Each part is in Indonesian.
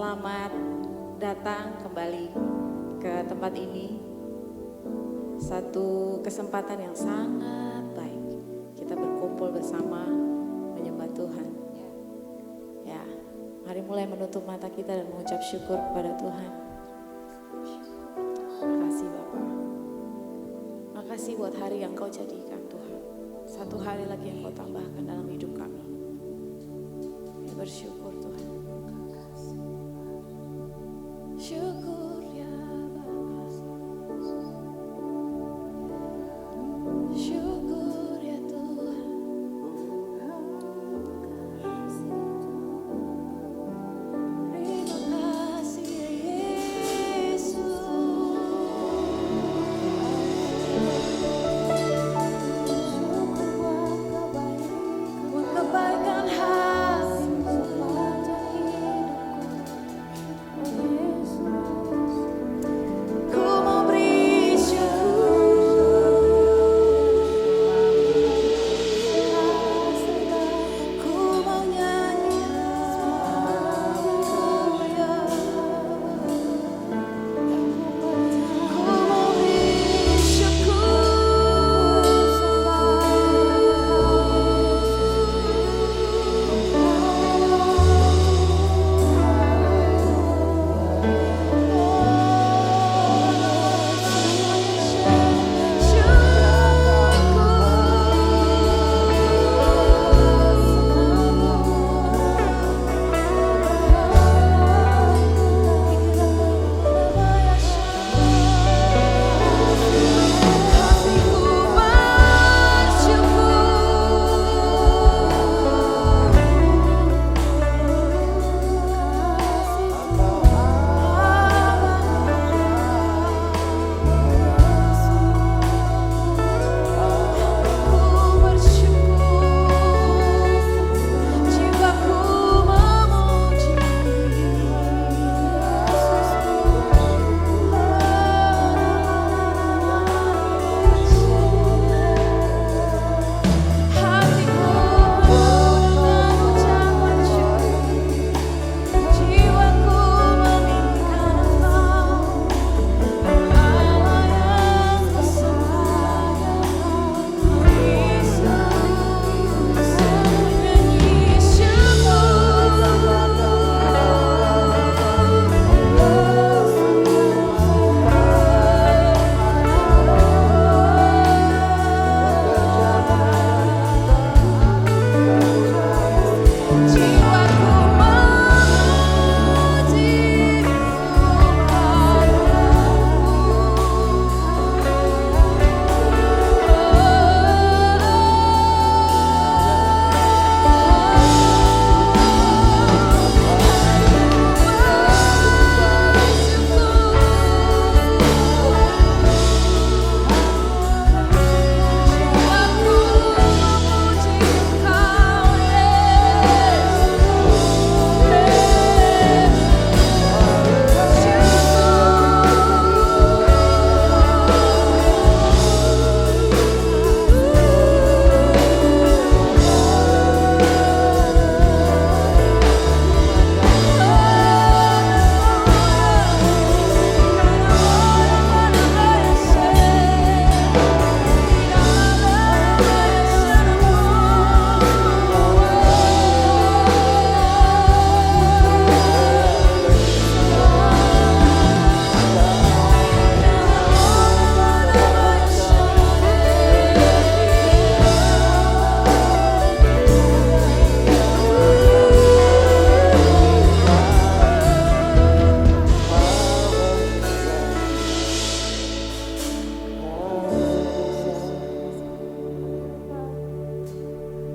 Selamat datang kembali ke tempat ini. Satu kesempatan yang sangat baik kita berkumpul bersama menyembah Tuhan. Ya, mari mulai menutup mata kita dan mengucap syukur kepada Tuhan. Makasih Bapa. Makasih buat hari yang Kau jadikan Tuhan. Satu hari lagi yang Kau tambahkan dalam hidup kami. Kita bersyukur Tuhan. Syukur ya Bapa. Syukur ya Tuhan. Terima kasih ya Yesus. Syukur buat kebaikan hati-Mu sepanjang hidupku. Ku mau beri syukur, ku mau nyanyi haleluya. Ku mau beri syukur,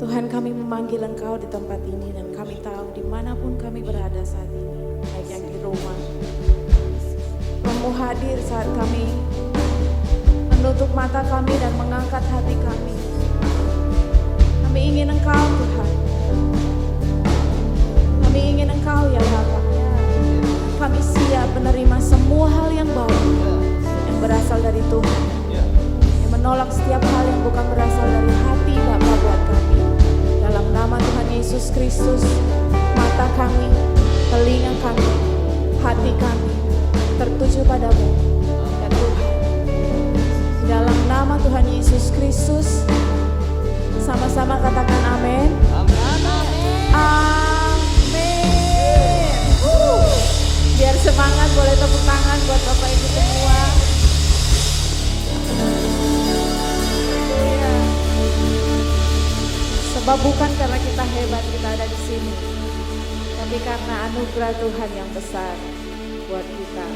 Tuhan, kami memanggil Engkau di tempat ini dan kami tahu dimanapun kami berada saat ini, baik yang di rumah, Engkau hadir saat kami menutup mata kami dan mengangkat hati kami. Kami ingin Engkau Tuhan, kami ingin Engkau ya Bapa. Kami siap menerima semua hal yang baik yang berasal dari Tuhan, yang menolak setiap hal yang bukan berasal dari hati Bapa buat kami. Dalam nama Tuhan Yesus Kristus, mata kami, telinga kami, Bapa, bukan karena kita hebat kita ada di sini, tapi karena anugerah Tuhan yang besar buat kita.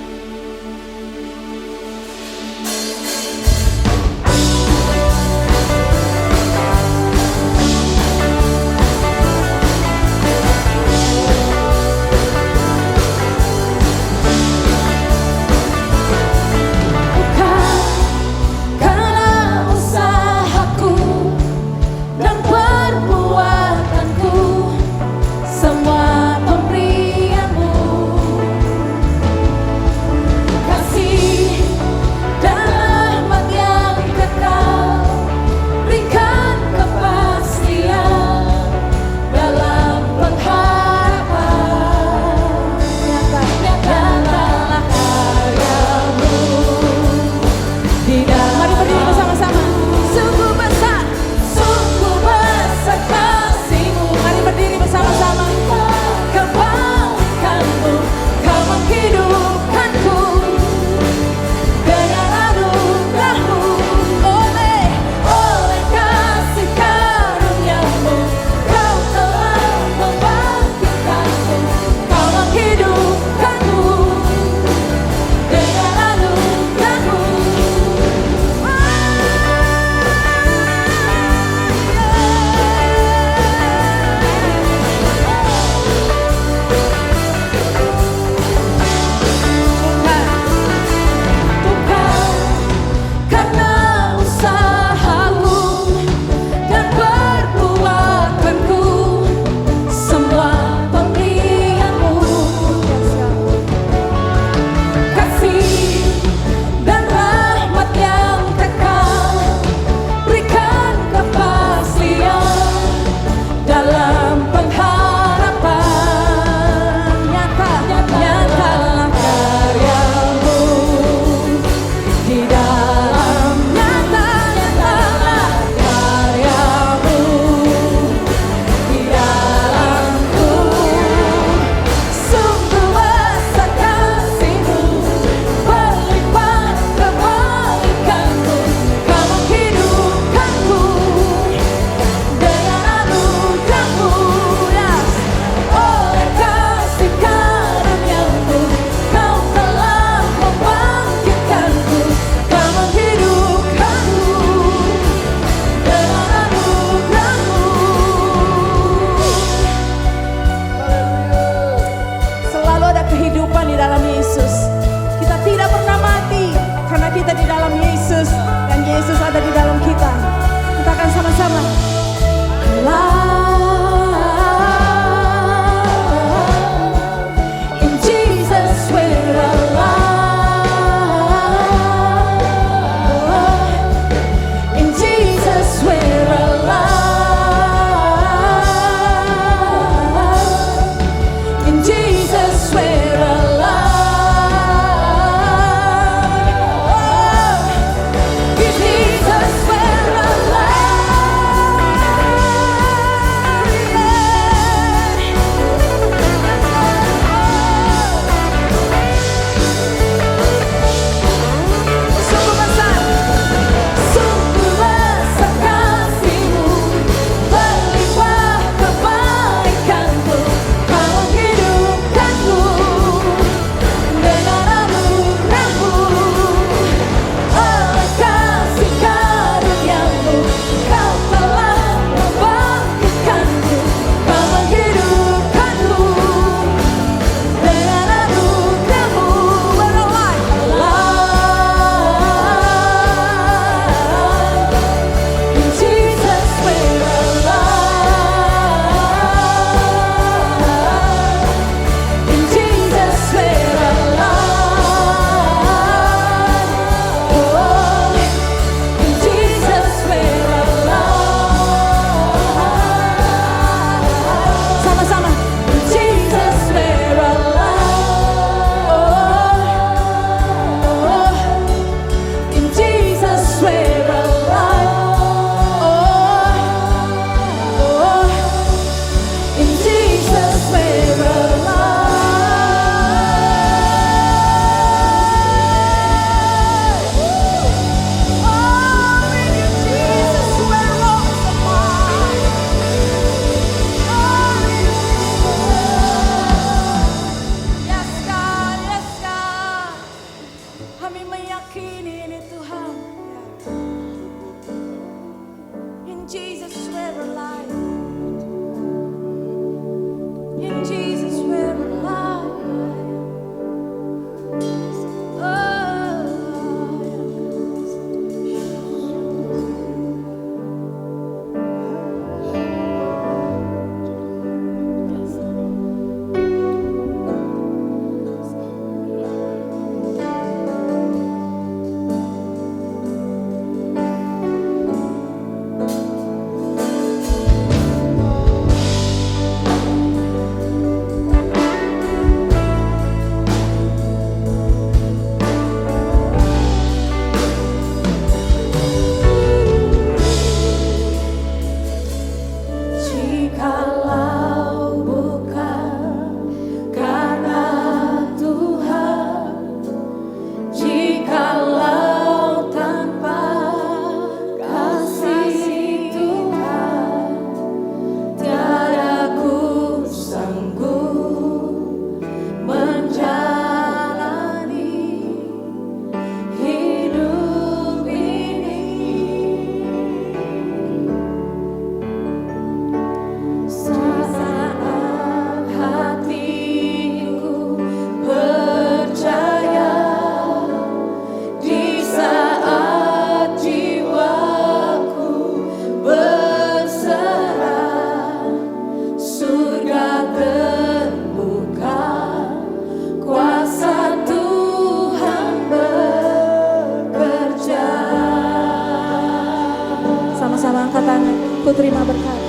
Ku terima berkat.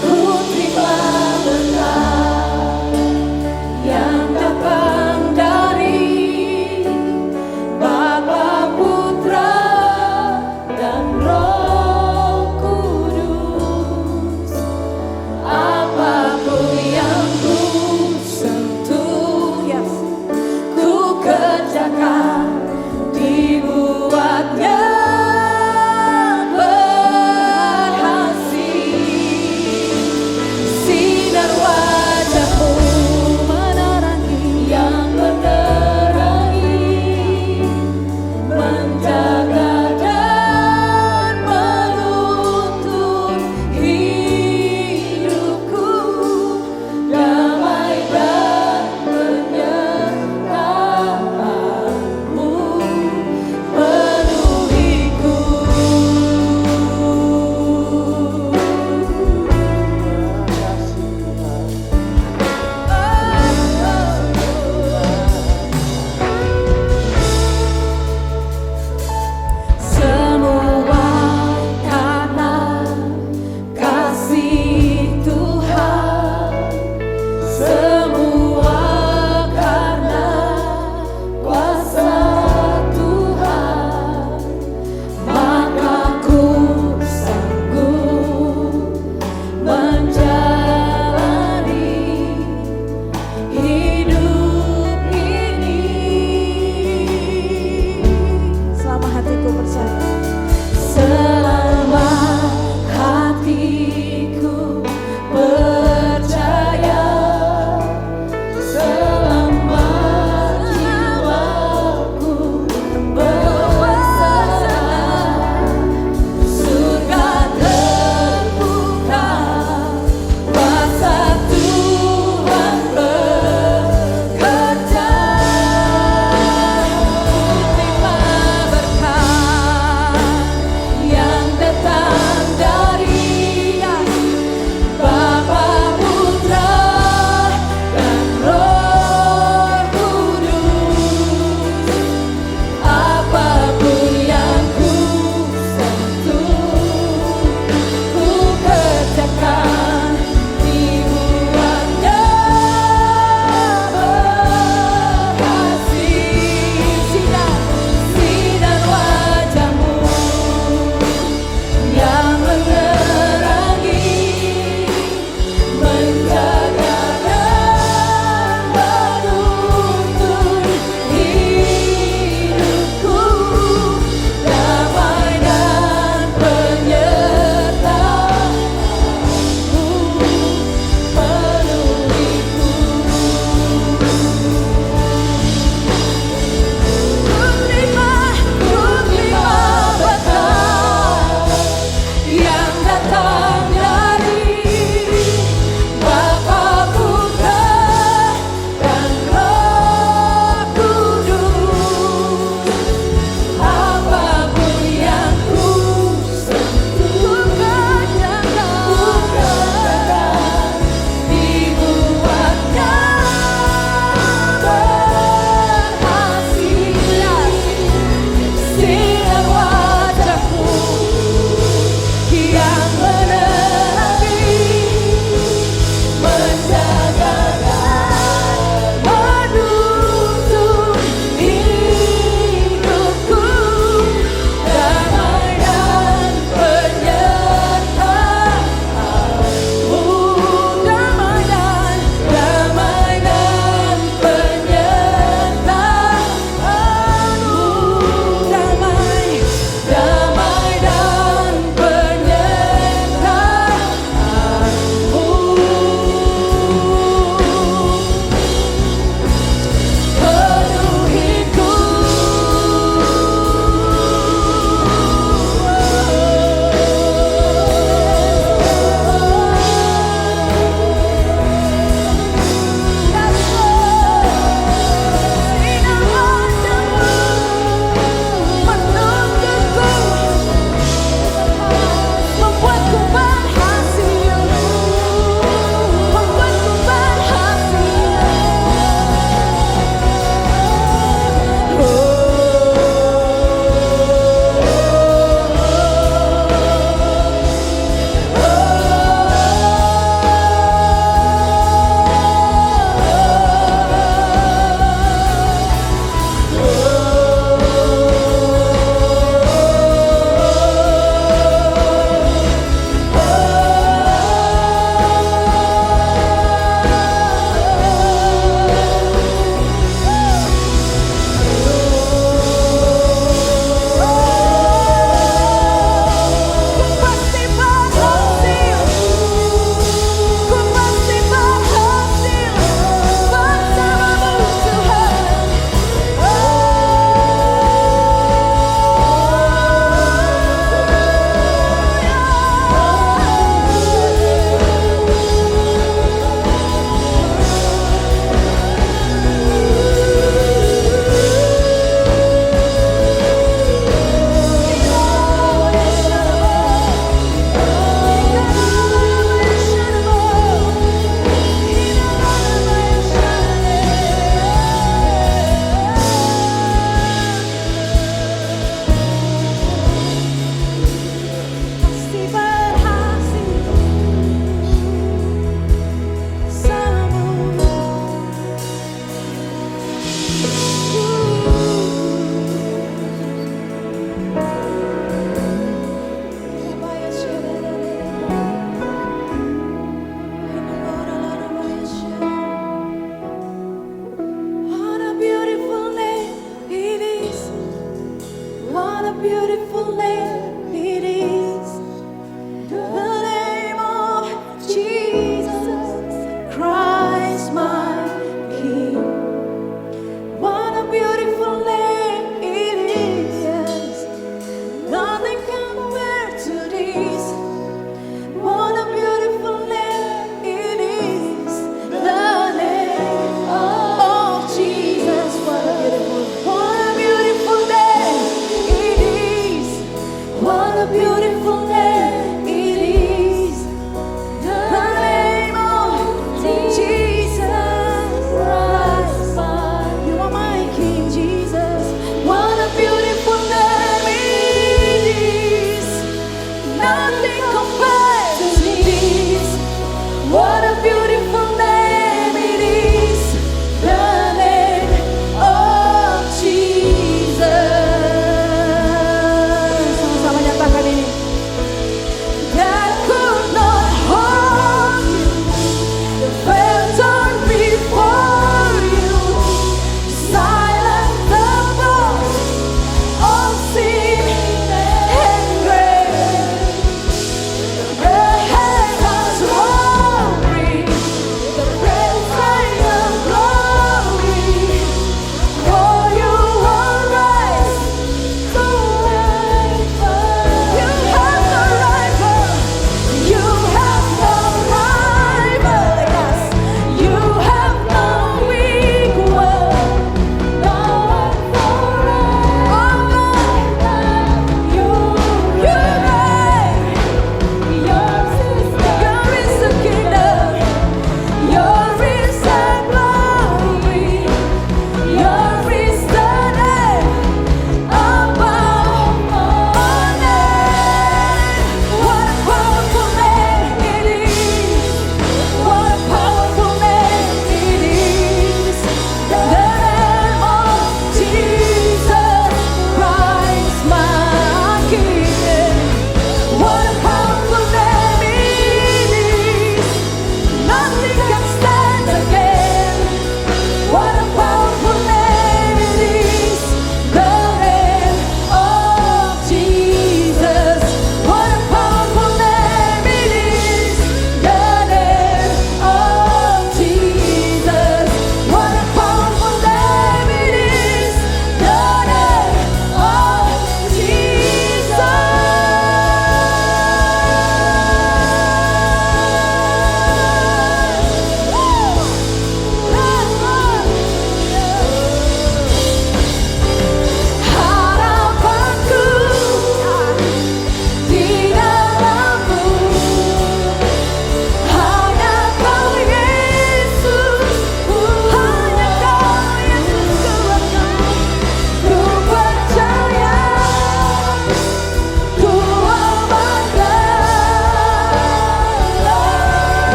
Ku terima berkat yang datang dari Bapa, Putra, dan Roh Kudus. Apapun yang ku sentuh, Yes. ku kerjakan, dibuatnya berhasil.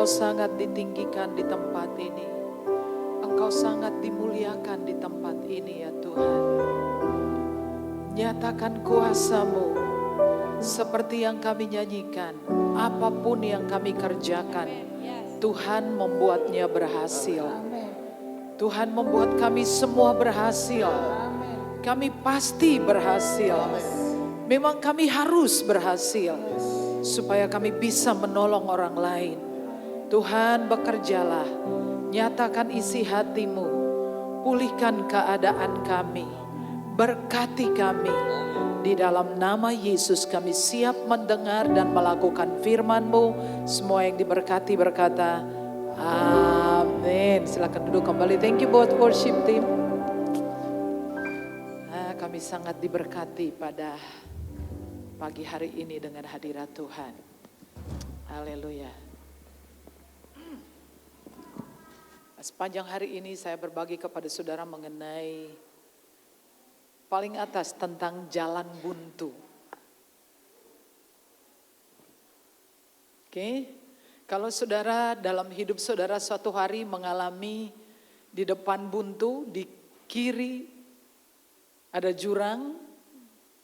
sangat ditinggikan di tempat ini. Engkau sangat dimuliakan di tempat ini ya Tuhan. Nyatakan kuasa-Mu seperti yang kami nyanyikan. Apapun yang kami kerjakan, Tuhan membuatnya berhasil. Tuhan membuat kami semua berhasil. Kami pasti berhasil. Memang kami harus berhasil supaya kami bisa menolong orang lain. Tuhan, bekerjalah, nyatakan isi hati-Mu, pulihkan keadaan kami, berkati kami. Di dalam nama Yesus kami siap mendengar dan melakukan firman-Mu. Semua yang diberkati berkata amin. Silakan duduk kembali. Thank you buat worship team. Kami sangat diberkati pada pagi hari ini dengan hadirat Tuhan. Haleluya. Sepanjang hari ini saya berbagi kepada saudara mengenai paling atas tentang jalan buntu. Oke, kalau saudara dalam hidup saudara suatu hari mengalami di depan buntu, di kiri ada jurang,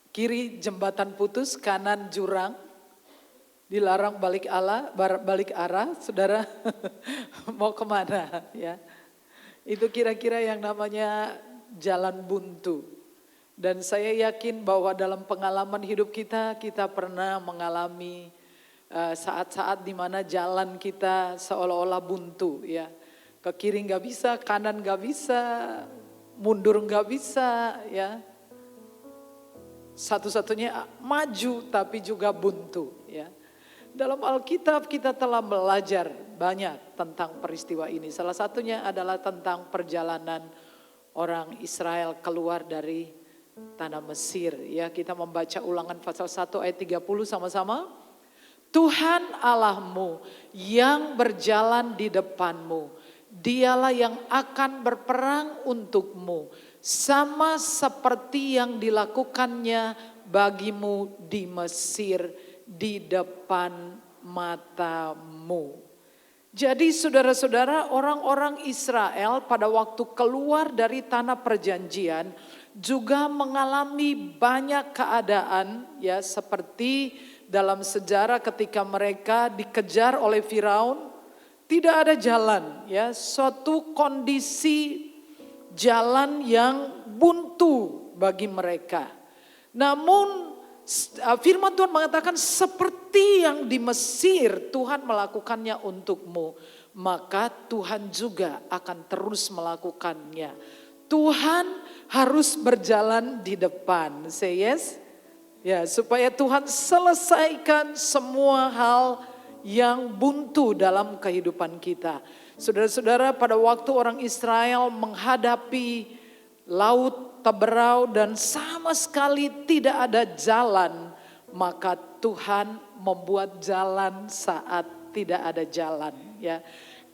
kiri jembatan putus, kanan jurang, dilarang balik arah, saudara mau kemana ya? Itu kira-kira yang namanya jalan buntu. Dan saya yakin bahwa dalam pengalaman hidup kita pernah mengalami saat-saat di mana jalan kita seolah-olah buntu ya. Ke kiri nggak bisa, kanan nggak bisa, mundur nggak bisa ya. Satu-satunya maju tapi juga buntu ya. Dalam Alkitab kita telah belajar banyak tentang peristiwa ini. Salah satunya adalah tentang perjalanan orang Israel keluar dari tanah Mesir. Ya, kita membaca Ulangan pasal 1 ayat 30 sama-sama. Tuhan Allahmu yang berjalan di depanmu, Dialah yang akan berperang untukmu, sama seperti yang dilakukannya bagimu di Mesir, di depan matamu. Jadi saudara-saudara, orang-orang Israel pada waktu keluar dari tanah perjanjian juga mengalami banyak keadaan ya, seperti dalam sejarah ketika mereka dikejar oleh Firaun, tidak ada jalan ya, suatu kondisi jalan yang buntu bagi mereka. Namun firman Tuhan mengatakan seperti yang di Mesir Tuhan melakukannya untukmu, maka Tuhan juga akan terus melakukannya. Tuhan harus berjalan di depan. Say yes. Ya, supaya Tuhan selesaikan semua hal yang buntu dalam kehidupan kita. Saudara-saudara, pada waktu orang Israel menghadapi laut Teberau dan sama sekali tidak ada jalan, maka Tuhan membuat jalan saat tidak ada jalan ya.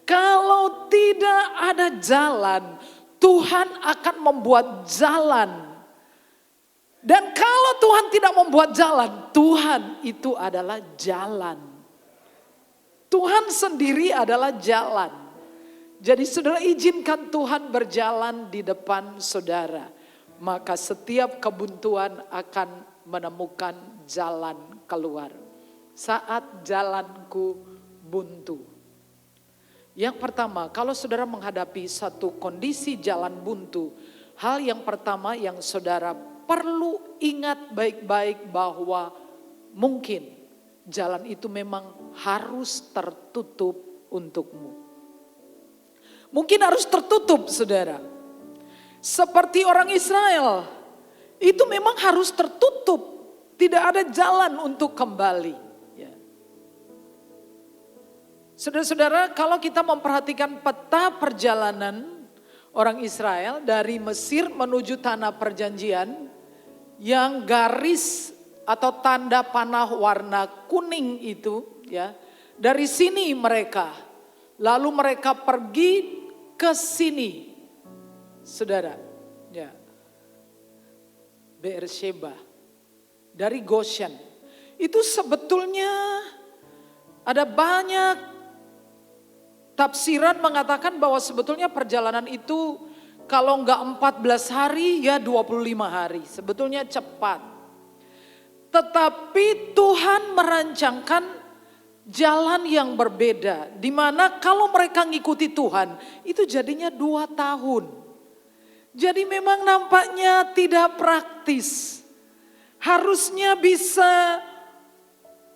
Kalau tidak ada jalan, Tuhan akan membuat jalan. Dan kalau Tuhan tidak membuat jalan, Tuhan itu adalah jalan. Tuhan sendiri adalah jalan. Jadi saudara izinkan Tuhan berjalan di depan saudara. Maka setiap kebuntuan akan menemukan jalan keluar. Saat jalanku buntu. Yang pertama, kalau saudara menghadapi satu kondisi jalan buntu, hal yang pertama yang saudara perlu ingat baik-baik bahwa mungkin jalan itu memang harus tertutup untukmu. Mungkin harus tertutup, saudara. Seperti orang Israel, itu memang harus tertutup. Tidak ada jalan untuk kembali. Ya. Saudara-saudara, kalau kita memperhatikan peta perjalanan orang Israel dari Mesir menuju tanah perjanjian, yang garis atau tanda panah warna kuning itu ya, dari sini mereka, lalu mereka pergi ke sini, saudara, ya, Beersheba, dari Goshen. Itu sebetulnya ada banyak Tafsiran mengatakan bahwa sebetulnya perjalanan itu kalau enggak 14 hari ya 25 hari. Sebetulnya cepat. Tetapi Tuhan merancangkan jalan yang berbeda. Di mana kalau mereka ngikuti Tuhan itu jadinya 2 tahun. Jadi memang nampaknya tidak praktis. Harusnya bisa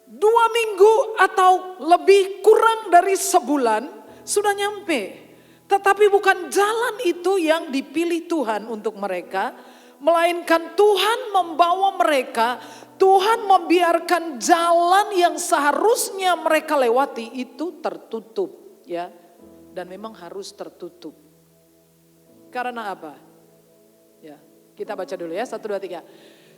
2 minggu atau lebih kurang dari sebulan sudah nyampe. Tetapi bukan jalan itu yang dipilih Tuhan untuk mereka. Melainkan Tuhan membawa mereka, Tuhan membiarkan jalan yang seharusnya mereka lewati itu tertutup. Ya, dan memang harus tertutup. Karena apa? Ya, kita baca dulu ya, 1, 2, 3.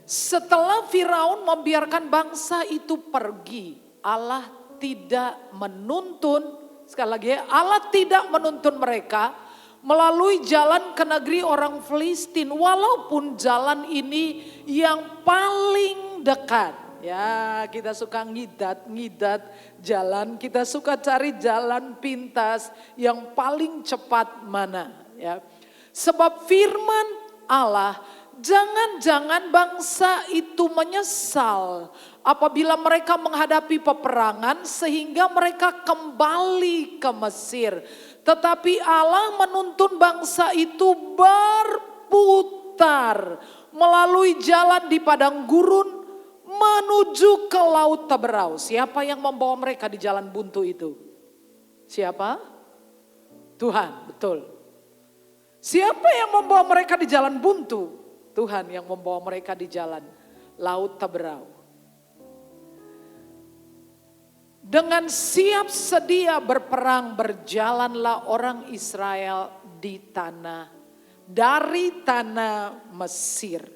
Setelah Firaun membiarkan bangsa itu pergi, Allah tidak menuntun, sekali lagi ya, Allah tidak menuntun mereka melalui jalan ke negeri orang Filistin. Walaupun jalan ini yang paling dekat. Ya, kita suka ngidat jalan, kita suka cari jalan pintas yang paling cepat mana. Ya. Sebab firman Allah, jangan-jangan bangsa itu menyesal apabila mereka menghadapi peperangan sehingga mereka kembali ke Mesir. Tetapi Allah menuntun bangsa itu berputar melalui jalan di padang gurun menuju ke Laut Teberau. Siapa yang membawa mereka di jalan buntu itu? Siapa? Tuhan, betul. Siapa yang membawa mereka di jalan buntu? Tuhan yang membawa mereka di jalan Laut Teberau. Dengan siap sedia berperang berjalanlah orang Israel dari tanah Mesir.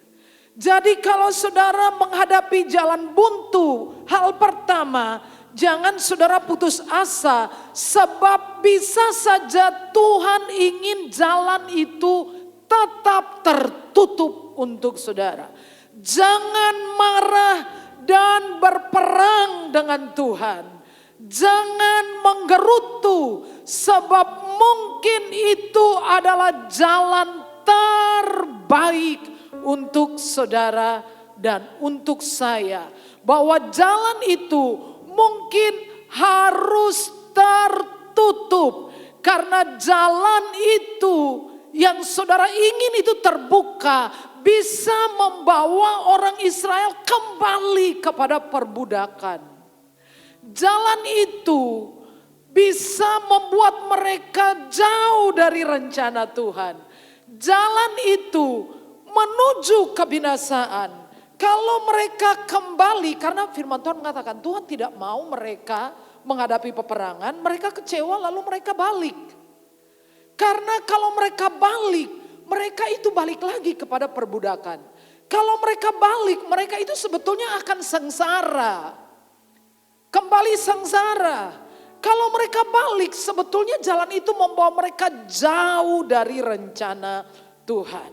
Jadi kalau saudara menghadapi jalan buntu, hal pertama jangan saudara putus asa, sebab bisa saja Tuhan ingin jalan itu tetap tertutup untuk saudara. Jangan marah dan berperang dengan Tuhan. Jangan menggerutu, sebab mungkin itu adalah jalan terbaik untuk saudara dan untuk saya. Bahwa jalan itu mungkin harus tertutup. Karena jalan itu yang saudara ingin itu terbuka, bisa membawa orang Israel kembali kepada perbudakan. Jalan itu bisa membuat mereka jauh dari rencana Tuhan. Jalan itu menuju kebinasaan. Kalau mereka kembali, karena firman Tuhan mengatakan Tuhan tidak mau mereka menghadapi peperangan, mereka kecewa lalu mereka balik. Karena kalau mereka balik, mereka itu balik lagi kepada perbudakan. Kalau mereka balik, mereka itu sebetulnya akan sengsara. Kembali sengsara. Kalau mereka balik, sebetulnya jalan itu membawa mereka jauh dari rencana Tuhan.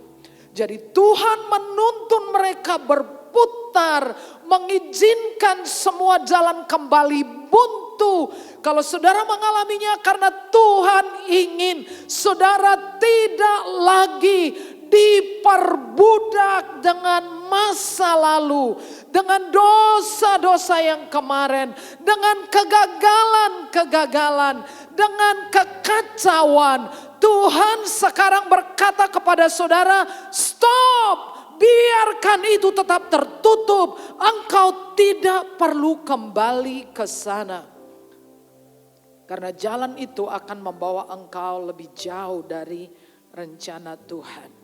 Jadi Tuhan menuntun mereka berputar, mengizinkan semua jalan kembali buntu. Kalau saudara mengalaminya karena Tuhan ingin saudara tidak lagi diperbudak dengan masa lalu, dengan dosa-dosa yang kemarin, dengan kegagalan-kegagalan, dengan kekacauan. Tuhan sekarang berkata kepada saudara, stop, biarkan itu tetap tertutup. Engkau tidak perlu kembali ke sana. Karena jalan itu akan membawa engkau lebih jauh dari rencana Tuhan.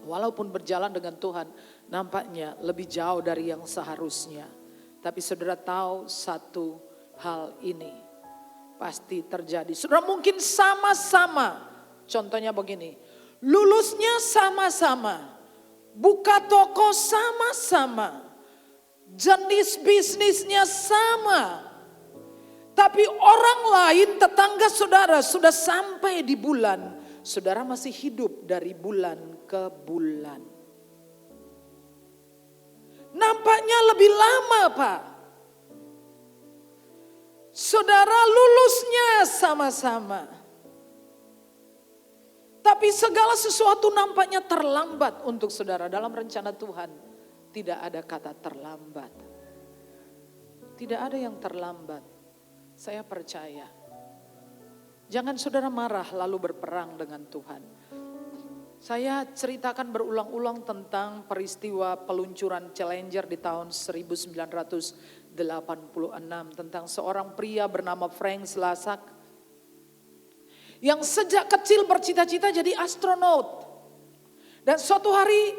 Walaupun berjalan dengan Tuhan nampaknya lebih jauh dari yang seharusnya. Tapi saudara tahu satu hal ini pasti terjadi. Saudara mungkin sama-sama, contohnya begini, lulusnya sama-sama, buka toko sama-sama, jenis bisnisnya sama. Tapi orang lain, tetangga saudara sudah sampai di bulan, saudara masih hidup dari bulan ke bulan. Nampaknya lebih lama, Pak. Saudara lulusnya sama-sama. Tapi segala sesuatu nampaknya terlambat untuk saudara. Dalam rencana Tuhan tidak ada kata terlambat. Tidak ada yang terlambat. Saya percaya. Jangan saudara marah lalu berperang dengan Tuhan. Saya ceritakan berulang-ulang tentang peristiwa peluncuran Challenger di tahun 1986. Tentang seorang pria bernama Frank Slacak. Yang sejak kecil bercita-cita jadi astronot. Dan suatu hari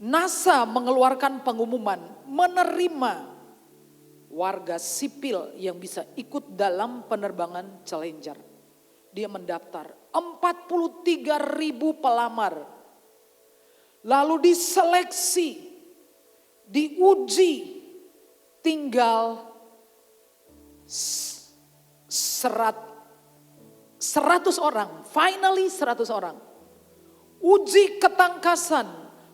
NASA mengeluarkan pengumuman menerima warga sipil yang bisa ikut dalam penerbangan Challenger. Dia mendaftar 43.000 pelamar. Lalu diseleksi, diuji, tinggal 100 orang, finally 100 orang. Uji ketangkasan,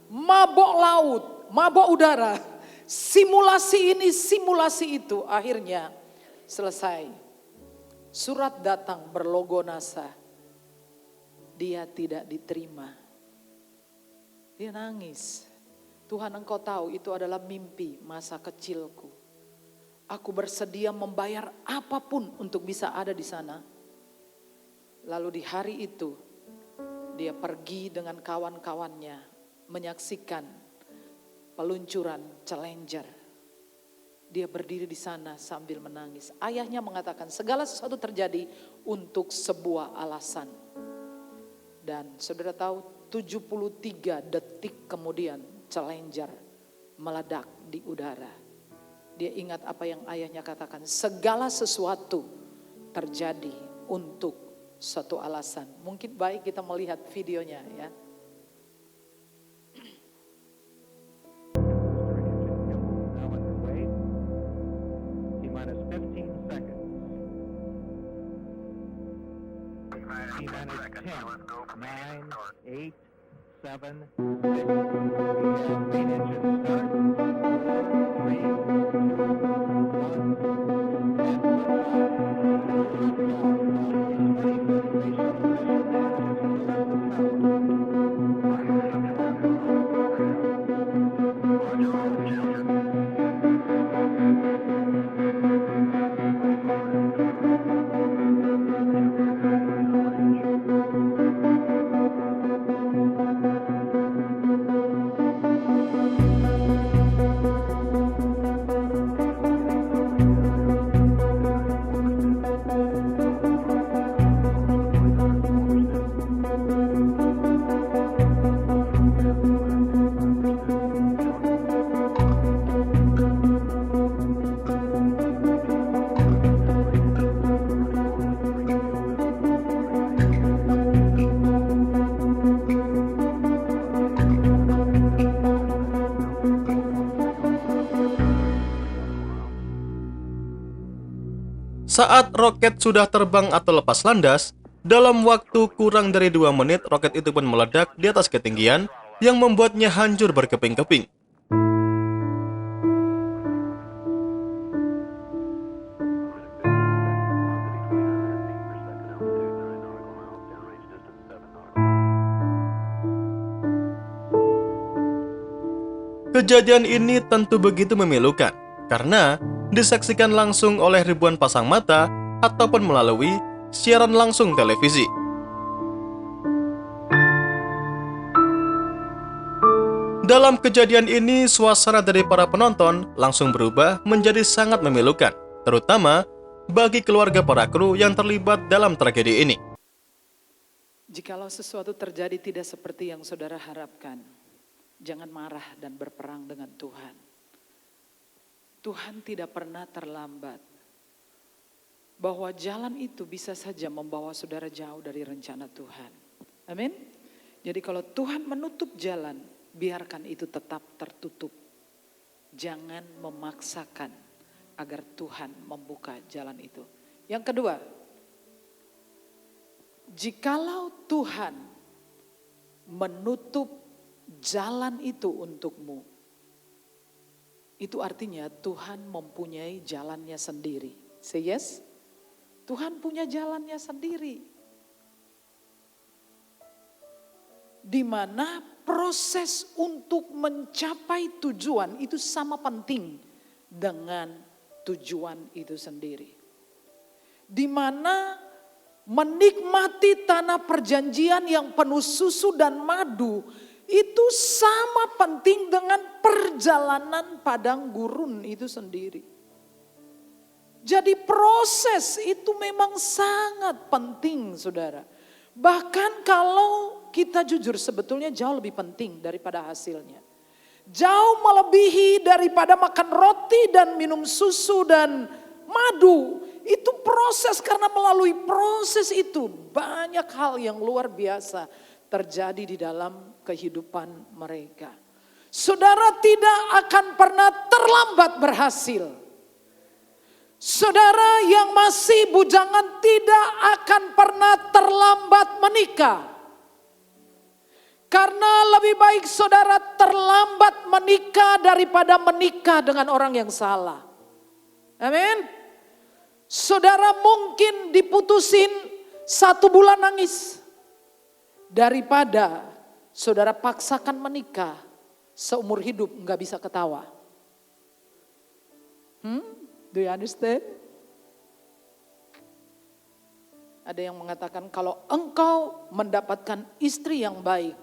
mabok laut, mabok udara, simulasi ini, simulasi itu, akhirnya selesai. Surat datang berlogo NASA, dia tidak diterima. Dia nangis. Tuhan, Engkau tahu itu adalah mimpi masa kecilku. Aku bersedia membayar apapun untuk bisa ada di sana. Lalu di hari itu dia pergi dengan kawan-kawannya menyaksikan peluncuran Challenger. Dia berdiri di sana sambil menangis. Ayahnya mengatakan segala sesuatu terjadi untuk sebuah alasan. Dan saudara tahu 73 detik kemudian Challenger meledak di udara. Dia ingat apa yang ayahnya katakan, segala sesuatu terjadi untuk suatu alasan. Mungkin baik kita melihat videonya ya. Saat roket sudah terbang atau lepas landas, dalam waktu kurang dari 2 menit roket itu pun meledak di atas ketinggian yang membuatnya hancur berkeping-keping. Kejadian ini tentu begitu memilukan, karena disaksikan langsung oleh ribuan pasang mata ataupun melalui siaran langsung televisi. Dalam kejadian ini, suasana dari para penonton langsung berubah menjadi sangat memilukan, terutama bagi keluarga para kru yang terlibat dalam tragedi ini. Jikalau sesuatu terjadi tidak seperti yang saudara harapkan, jangan marah dan berperang dengan Tuhan. Tuhan tidak pernah terlambat. Bahwa jalan itu bisa saja membawa saudara jauh dari rencana Tuhan. Amin. Jadi kalau Tuhan menutup jalan, biarkan itu tetap tertutup. Jangan memaksakan agar Tuhan membuka jalan itu. Yang kedua, jikalau Tuhan menutup jalan itu untukmu, itu artinya Tuhan mempunyai jalannya sendiri. Say yes. Tuhan punya jalannya sendiri. Di mana proses untuk mencapai tujuan itu sama penting dengan tujuan itu sendiri. Di mana menikmati tanah perjanjian yang penuh susu dan madu itu sama penting dengan perjalanan padang gurun itu sendiri. Jadi proses itu memang sangat penting, saudara. Bahkan kalau kita jujur sebetulnya jauh lebih penting daripada hasilnya. Jauh melebihi daripada makan roti dan minum susu dan madu. Itu proses, karena melalui proses itu banyak hal yang luar biasa terjadi di dalam kehidupan mereka. Saudara tidak akan pernah terlambat berhasil. Saudara yang masih bujangan tidak akan pernah terlambat menikah. Karena lebih baik saudara terlambat menikah daripada menikah dengan orang yang salah. Amin. Saudara mungkin diputusin 1 bulan nangis. Daripada saudara paksakan menikah seumur hidup nggak bisa ketawa. Do you understand? Ada yang mengatakan kalau engkau mendapatkan istri yang baik,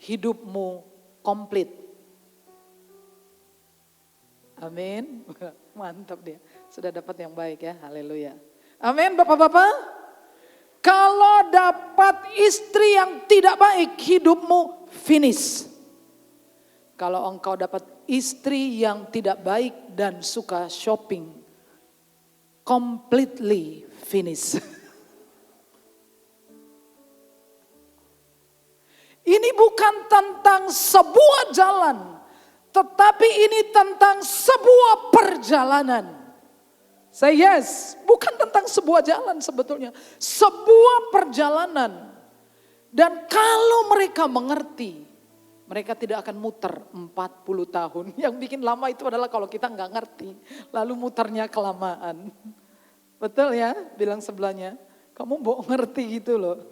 hidupmu komplit. Amin. Mantap dia. Sudah dapat yang baik ya. Haleluya. Amin Bapak-bapak. Kalau dapat istri yang tidak baik, hidupmu finish. Kalau engkau dapat istri yang tidak baik dan suka shopping, completely finish. Ini bukan tentang sebuah jalan, tetapi ini tentang sebuah perjalanan. Say yes, bukan tentang sebuah jalan sebetulnya, sebuah perjalanan. Dan kalau mereka mengerti, mereka tidak akan muter 40 tahun. Yang bikin lama itu adalah kalau kita nggak ngerti, lalu muternya kelamaan. Betul ya, bilang sebelahnya, kamu mau ngerti gitu loh,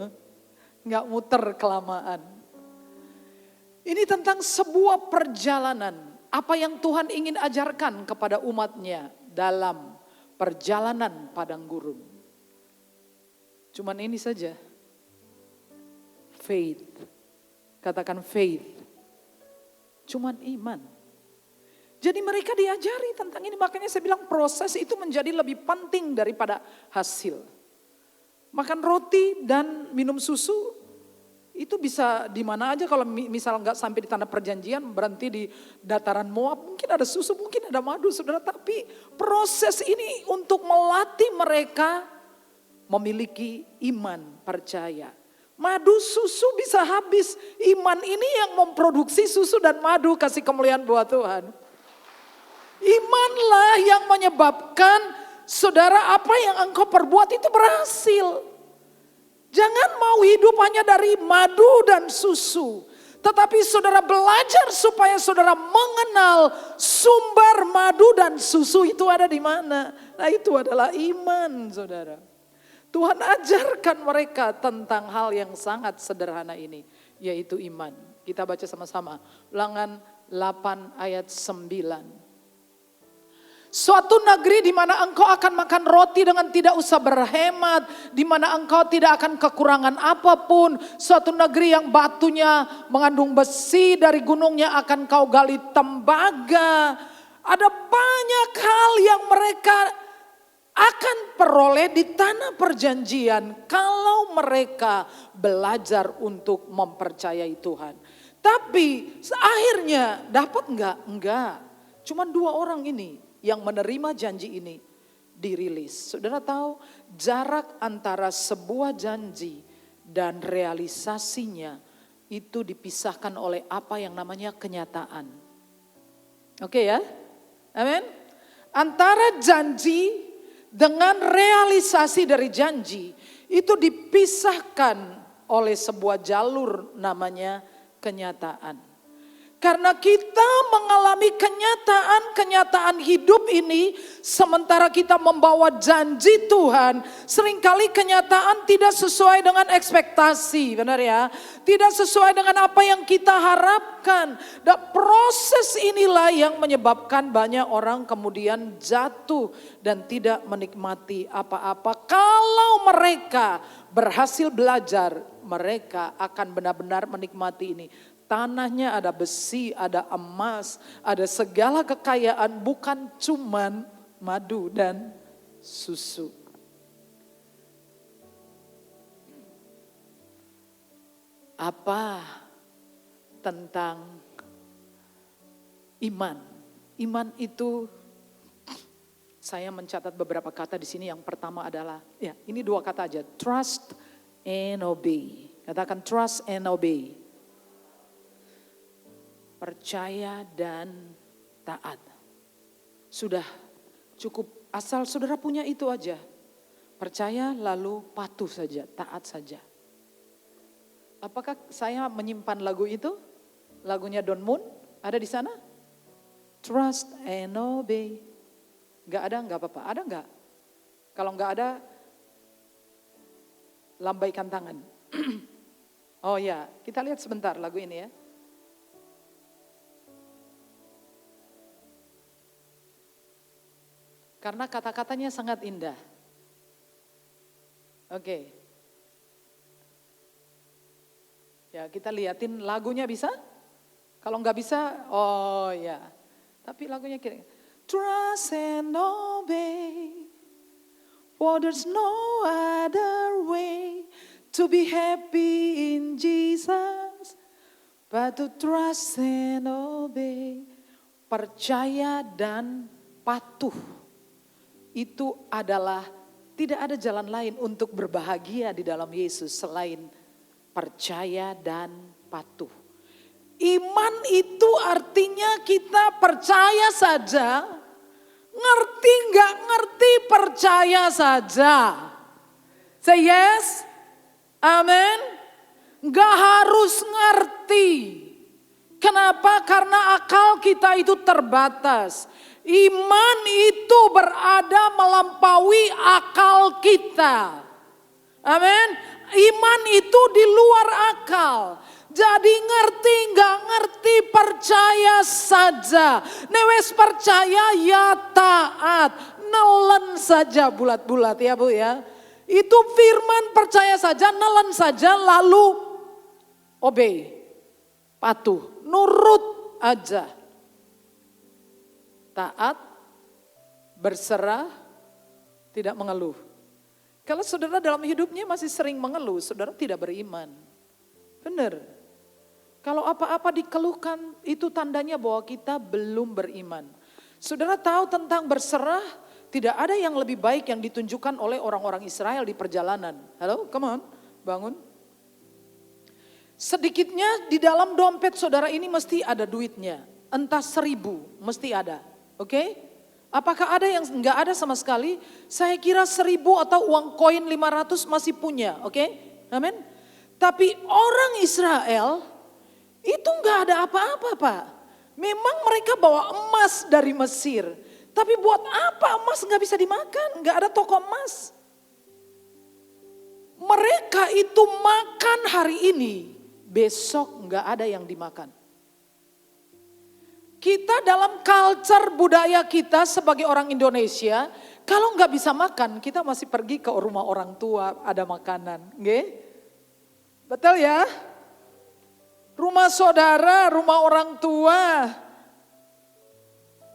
nggak muter kelamaan. Ini tentang sebuah perjalanan, apa yang Tuhan ingin ajarkan kepada umatnya dalam perjalanan padang gurun. Cuman ini saja, faith, katakan faith, cuman iman. Jadi mereka diajari tentang ini, makanya saya bilang proses itu menjadi lebih penting daripada hasil. Makan roti dan minum susu, itu bisa di mana aja. Kalau misal nggak sampai di tanah perjanjian, berhenti di dataran Moab, mungkin ada susu, mungkin ada madu, saudara. Tapi proses ini untuk melatih mereka memiliki iman, percaya. Madu, susu bisa habis. Iman ini yang memproduksi susu dan madu, kasih kemuliaan buat Tuhan. Imanlah yang menyebabkan saudara apa yang engkau perbuat itu berhasil. Jangan mau hidup hanya dari madu dan susu. Tetapi saudara belajar supaya saudara mengenal sumber madu dan susu itu ada di mana. Nah itu adalah iman saudara. Tuhan ajarkan mereka tentang hal yang sangat sederhana ini. Yaitu iman. Kita baca sama-sama. Ulangan 8 ayat 9. Suatu negeri di mana engkau akan makan roti dengan tidak usah berhemat, di mana engkau tidak akan kekurangan apapun. Suatu negeri yang batunya mengandung besi, dari gunungnya akan kau gali tembaga. Ada banyak hal yang mereka akan peroleh di tanah perjanjian kalau mereka belajar untuk mempercayai Tuhan. Tapi akhirnya dapat enggak? Enggak. Cuma 2 orang ini yang menerima janji ini dirilis. Saudara tahu jarak antara sebuah janji dan realisasinya itu dipisahkan oleh apa yang namanya kenyataan. Oke ya? Amin? Antara janji dengan realisasi dari janji itu dipisahkan oleh sebuah jalur namanya kenyataan. Karena kita mengalami kenyataan-kenyataan hidup ini, sementara kita membawa janji Tuhan, seringkali kenyataan tidak sesuai dengan ekspektasi, benar ya? Tidak sesuai dengan apa yang kita harapkan. Dan proses inilah yang menyebabkan banyak orang kemudian jatuh dan tidak menikmati apa-apa. Kalau mereka berhasil belajar, mereka akan benar-benar menikmati ini. Tanahnya ada besi, ada emas, ada segala kekayaan, bukan cuman madu dan susu. Apa tentang iman? Iman itu, saya mencatat beberapa kata di sini. Yang pertama adalah, ya ini 2 kata aja, trust and obey. Katakan trust and obey. Percaya dan taat. Sudah cukup, asal saudara punya itu aja. Percaya lalu patuh saja, taat saja. Apakah saya menyimpan lagu itu? Lagunya Don Moon, ada di sana? Trust and obey. Gak ada, gak apa-apa. Ada gak? Kalau gak ada, lambaikan tangan. Oh ya, kita lihat sebentar lagu ini ya. Karena kata-katanya sangat indah. Oke. Ya, kita liatin lagunya bisa? Kalau nggak bisa, oh ya. Tapi lagunya kira trust and obey, for there's no other way to be happy in Jesus, but to trust and obey. Percaya dan patuh. Itu adalah tidak ada jalan lain untuk berbahagia di dalam Yesus selain percaya dan patuh. Iman itu artinya kita percaya saja, ngerti nggak ngerti percaya saja. Say yes, amen. Nggak harus ngerti. Kenapa? Karena akal kita itu terbatas. Iman itu berada melampaui akal kita. Amin. Iman itu di luar akal. Jadi ngerti nggak ngerti percaya saja. Newes percaya ya taat. Nelen saja bulat-bulat ya Bu ya. Itu firman percaya saja, nelen saja lalu obey. Patuh, nurut aja. Taat, berserah, tidak mengeluh. Kalau saudara dalam hidupnya masih sering mengeluh, saudara tidak beriman. Benar. Kalau apa-apa dikeluhkan, itu tandanya bahwa kita belum beriman. Saudara tahu tentang berserah, tidak ada yang lebih baik yang ditunjukkan oleh orang-orang Israel di perjalanan. Halo, come on, bangun. Sedikitnya di dalam dompet saudara ini mesti ada duitnya. Entah 1.000, mesti ada. Oke? Apakah ada yang enggak ada sama sekali? Saya kira 1.000 atau uang koin 500 masih punya. Oke? Amin? Tapi orang Israel itu enggak ada apa-apa Pak. Memang mereka bawa emas dari Mesir. Tapi buat apa emas enggak bisa dimakan? Enggak ada toko emas. Mereka itu makan hari ini. Besok enggak ada yang dimakan. Kita dalam culture budaya kita sebagai orang Indonesia, kalau nggak bisa makan, kita masih pergi ke rumah orang tua, ada makanan. Nggih? Betul ya? Rumah saudara, rumah orang tua.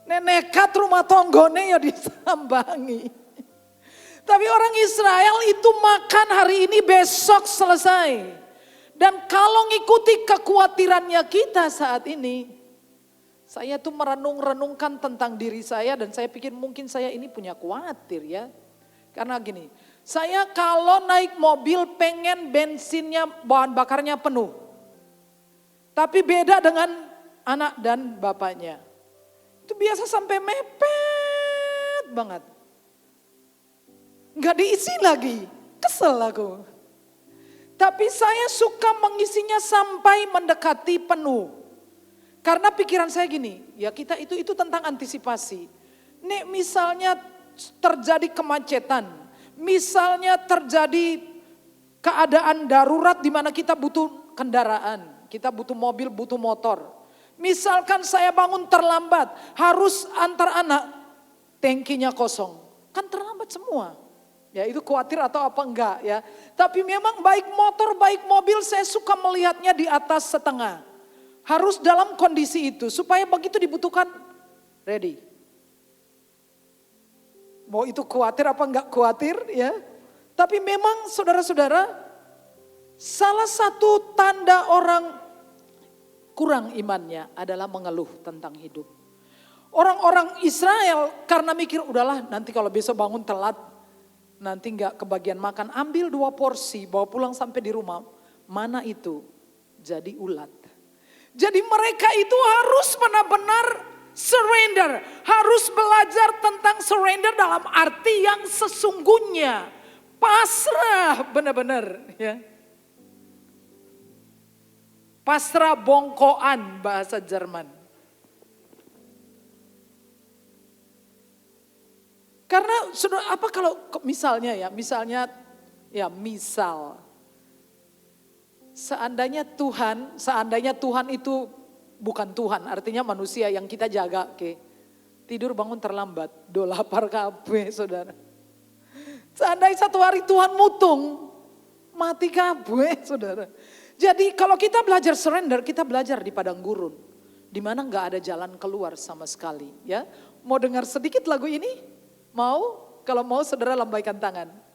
Nenekat rumah tonggone ya disambangi. Tapi orang Israel itu makan hari ini, besok selesai. Dan kalau ngikuti kekhawatirannya kita saat ini, saya tuh merenung-renungkan tentang diri saya dan saya pikir mungkin saya ini punya khawatir ya. Karena gini, saya kalau naik mobil pengen bensinnya, bahan bakarnya penuh. Tapi beda dengan anak dan bapaknya. Itu biasa sampai mepet banget. Gak diisi lagi, kesel aku. Tapi saya suka mengisinya sampai mendekati penuh. Karena pikiran saya gini, ya kita itu tentang antisipasi. Nih misalnya terjadi kemacetan, misalnya terjadi keadaan darurat di mana kita butuh kendaraan, kita butuh mobil, butuh motor. Misalkan saya bangun terlambat, harus antar anak, tangkinya kosong, kan terlambat semua. Ya itu khawatir atau apa enggak ya. Tapi memang baik motor, baik mobil saya suka melihatnya di atas setengah. Harus dalam kondisi itu supaya begitu dibutuhkan ready. Mau itu khawatir apa enggak khawatir ya. Tapi memang saudara-saudara, salah satu tanda orang kurang imannya adalah mengeluh tentang hidup. Orang-orang Israel karena mikir udahlah nanti kalau besok bangun telat, nanti enggak kebagian makan, ambil 2 porsi, bawa pulang sampai di rumah. Mana itu? Jadi ulat. Jadi mereka itu harus benar-benar surrender. Harus belajar tentang surrender dalam arti yang sesungguhnya. Pasrah benar-benar ya. Pasrah bongkoan bahasa Jerman. Karena sudah apa kalau misalnya seandainya Tuhan itu bukan Tuhan, artinya manusia yang kita jaga, tidur bangun terlambat, do lapar kabeh saudara. Seandainya satu hari Tuhan mutung, mati kabeh saudara. Jadi kalau kita belajar surrender, kita belajar di padang gurun, di mana nggak ada jalan keluar sama sekali. Ya, mau dengar sedikit lagu ini? Mau? Kalau mau saudara lambaikan tangan.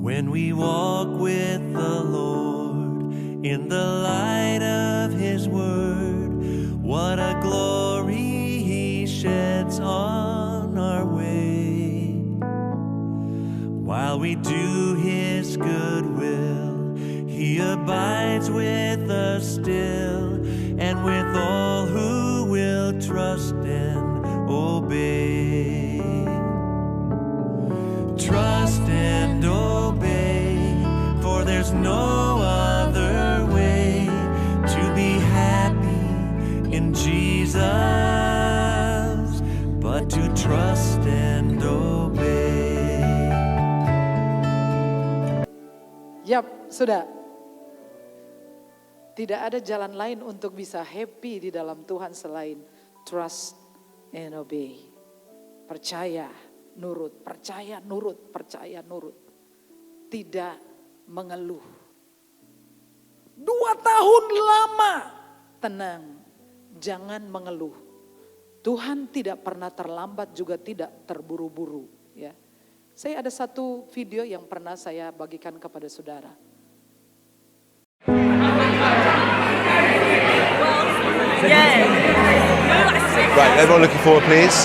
When we walk with the Lord in the light of His word, what a glory He sheds on our way. While we do His good will, He abides with us still, and with all who will trust and obey. Trust and obey, for there's no other way to be happy in Jesus, but to trust and obey. Yap, sudah. Tidak ada jalan lain untuk bisa happy di dalam Tuhan selain trust and obey. Percaya, nurut, percaya, nurut, percaya, nurut. Tidak mengeluh. 2 tahun lama, tenang, jangan mengeluh. Tuhan tidak pernah terlambat juga tidak terburu-buru. Ya. Saya ada satu video yang pernah saya bagikan kepada saudara. Right, everyone looking forward, please.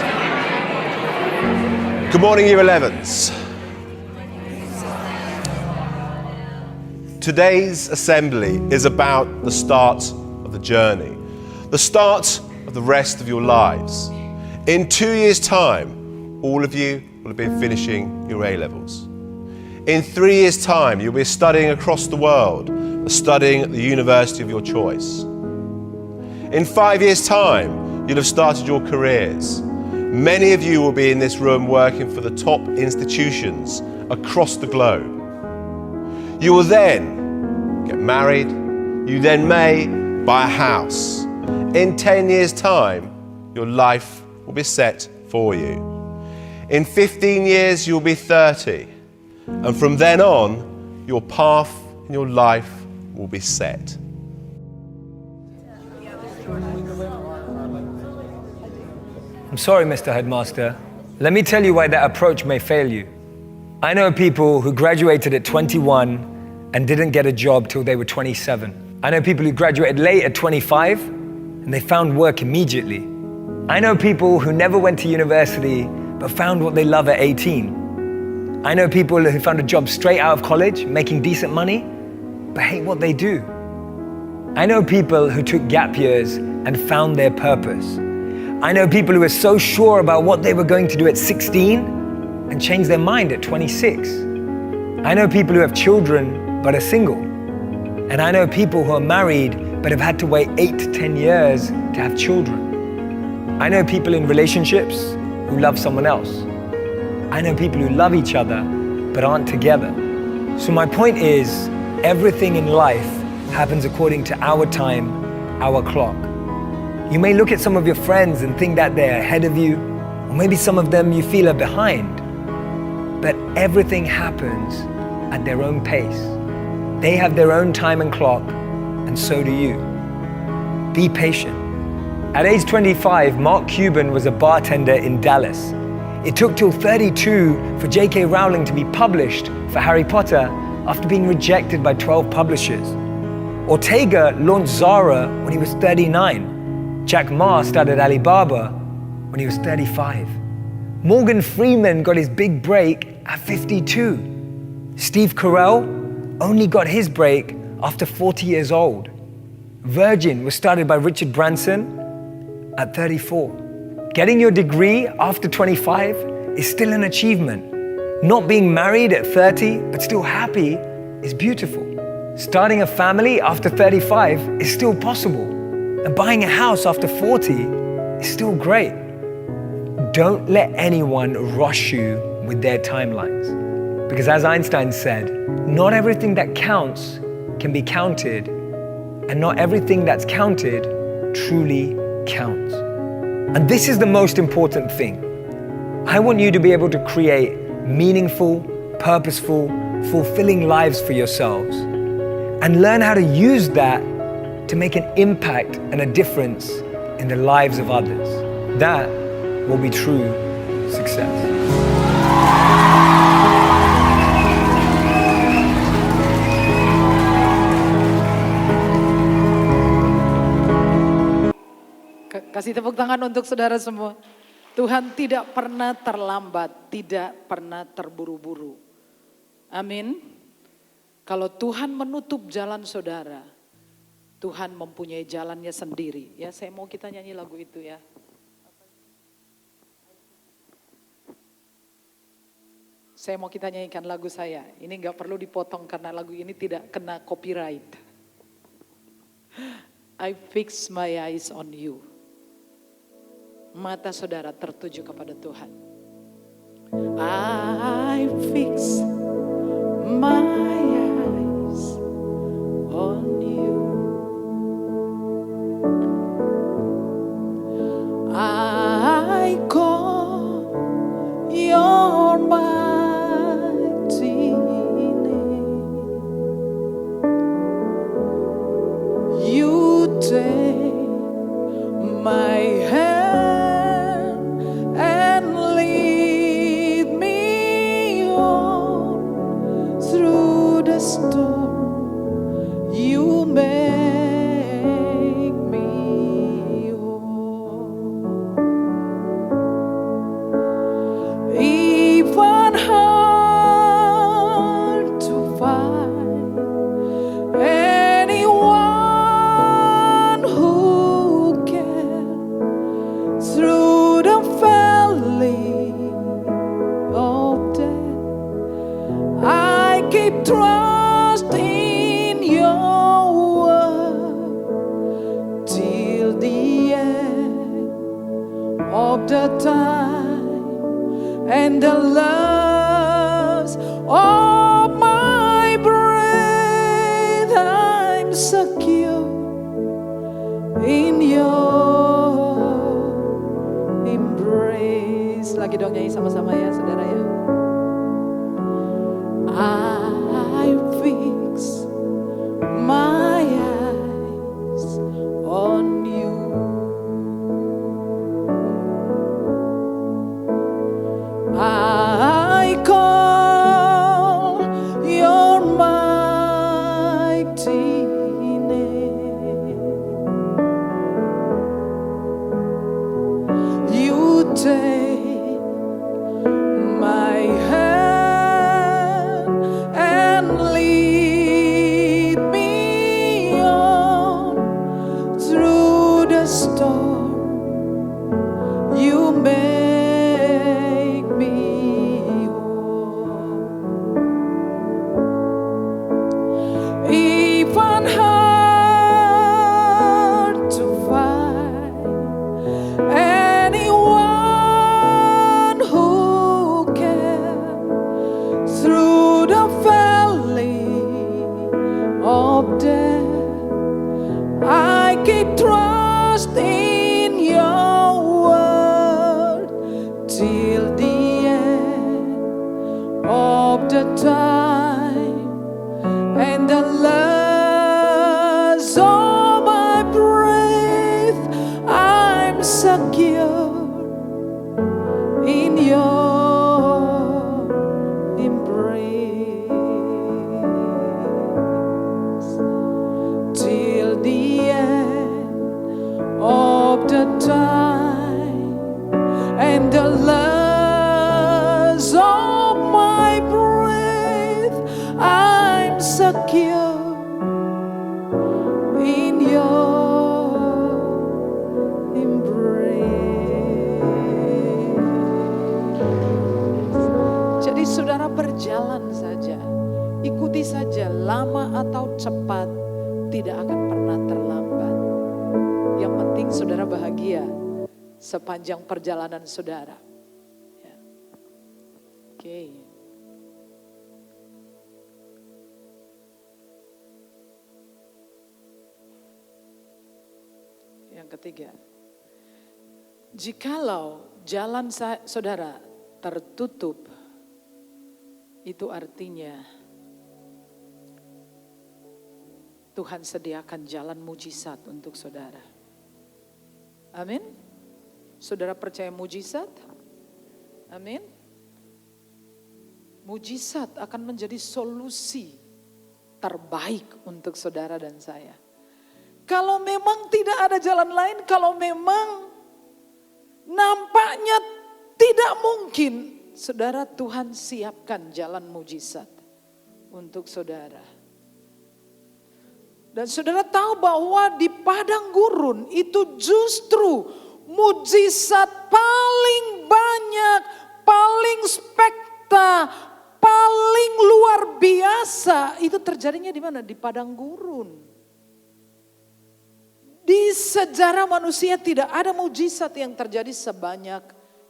Good morning, Year 11s. Today's assembly is about the start of the journey, the start of the rest of your lives. In 2 years' time, all of you will have been finishing your A-levels. In 3 years' time, you'll be studying across the world, studying at the university of your choice. In 5 years' time, you'll have started your careers. Many of you will be in this room working for the top institutions across the globe. You will then get married. You then may buy a house. In 10 years' time, your life will be set for you. In 15 years, you'll be 30. And from then on, your path in your life will be set. I'm sorry, Mr. Headmaster. Let me tell you why that approach may fail you. I know people who graduated at 21 and didn't get a job till they were 27. I know people who graduated late at 25 and they found work immediately. I know people who never went to university but found what they love at 18. I know people who found a job straight out of college, making decent money, but hate what they do. I know people who took gap years and found their purpose. I know people who are so sure about what they were going to do at 16 and change their mind at 26. I know people who have children but are single. And I know people who are married but have had to wait 8 to 10 years to have children. I know people in relationships who love someone else. I know people who love each other but aren't together. So my point is, everything in life happens according to our time, our clock. You may look at some of your friends and think that they're ahead of you, or maybe some of them you feel are behind. But everything happens at their own pace. They have their own time and clock, and so do you. Be patient. At age 25, Mark Cuban was a bartender in Dallas. It took till 32 for J.K. Rowling to be published for Harry Potter after being rejected by 12 publishers. Ortega launched Zara when he was 39. Jack Ma started Alibaba when he was 35. Morgan Freeman got his big break at 52. Steve Carell only got his break after 40 years old. Virgin was started by Richard Branson at 34. Getting your degree after 25 is still an achievement. Not being married at 30 but still happy is beautiful. Starting a family after 35 is still possible. And buying a house after 40 is still great. Don't let anyone rush you with their timelines. Because as Einstein said, not everything that counts can be counted, and not everything that's counted truly counts. And this is the most important thing. I want you to be able to create meaningful, purposeful, fulfilling lives for yourselves, and learn how to use that to make an impact and a difference in the lives of others. That will be true success. Kasih tepuk tangan untuk saudara semua. Tuhan tidak pernah terlambat, tidak pernah terburu-buru. Amin. Kalau Tuhan menutup jalan saudara, Tuhan mempunyai jalannya sendiri. Ya, saya mau kita nyanyi lagu itu ya. Saya mau kita nyanyikan lagu saya. Ini nggak perlu dipotong karena lagu ini tidak kena copyright. I fix my eyes on you. Mata saudara tertuju kepada Tuhan. I fix my eyes on you. I call your mighty name. You take my hand and lead me on through the storm. You make me whole. Even hard to find anyone who can through the valley of death. I keep trusting your word till the end of the time, and the loves of my breath. I'm secure in your embrace. Lagi dong nyanyi sama-sama ya saudara ya. I fix my eyes on you. I call your mighty name. You take my trust in your word till the end of the time, and the last of my breath I'm secure in your embrace till the end of the time, and the last of my breath I'm secure in your embrace. Jadi saudara berjalan saja, ikuti saja, lama atau cepat tidak akan pernah terlambat. Yang penting saudara bahagia sepanjang perjalanan saudara. Ya. Oke. Yang ketiga, jikalau jalan saudara tertutup, itu artinya Tuhan sediakan jalan mujizat untuk saudara. Amin. Saudara percaya mujizat? Amin. Mujizat akan menjadi solusi terbaik untuk saudara dan saya. Kalau memang tidak ada jalan lain, kalau memang nampaknya tidak mungkin, saudara, Tuhan siapkan jalan mujizat untuk saudara. Dan saudara tahu bahwa di padang gurun itu justru mujizat paling banyak, paling paling luar biasa itu terjadinya di mana? Di padang gurun. Di sejarah manusia tidak ada mujizat yang terjadi sebanyak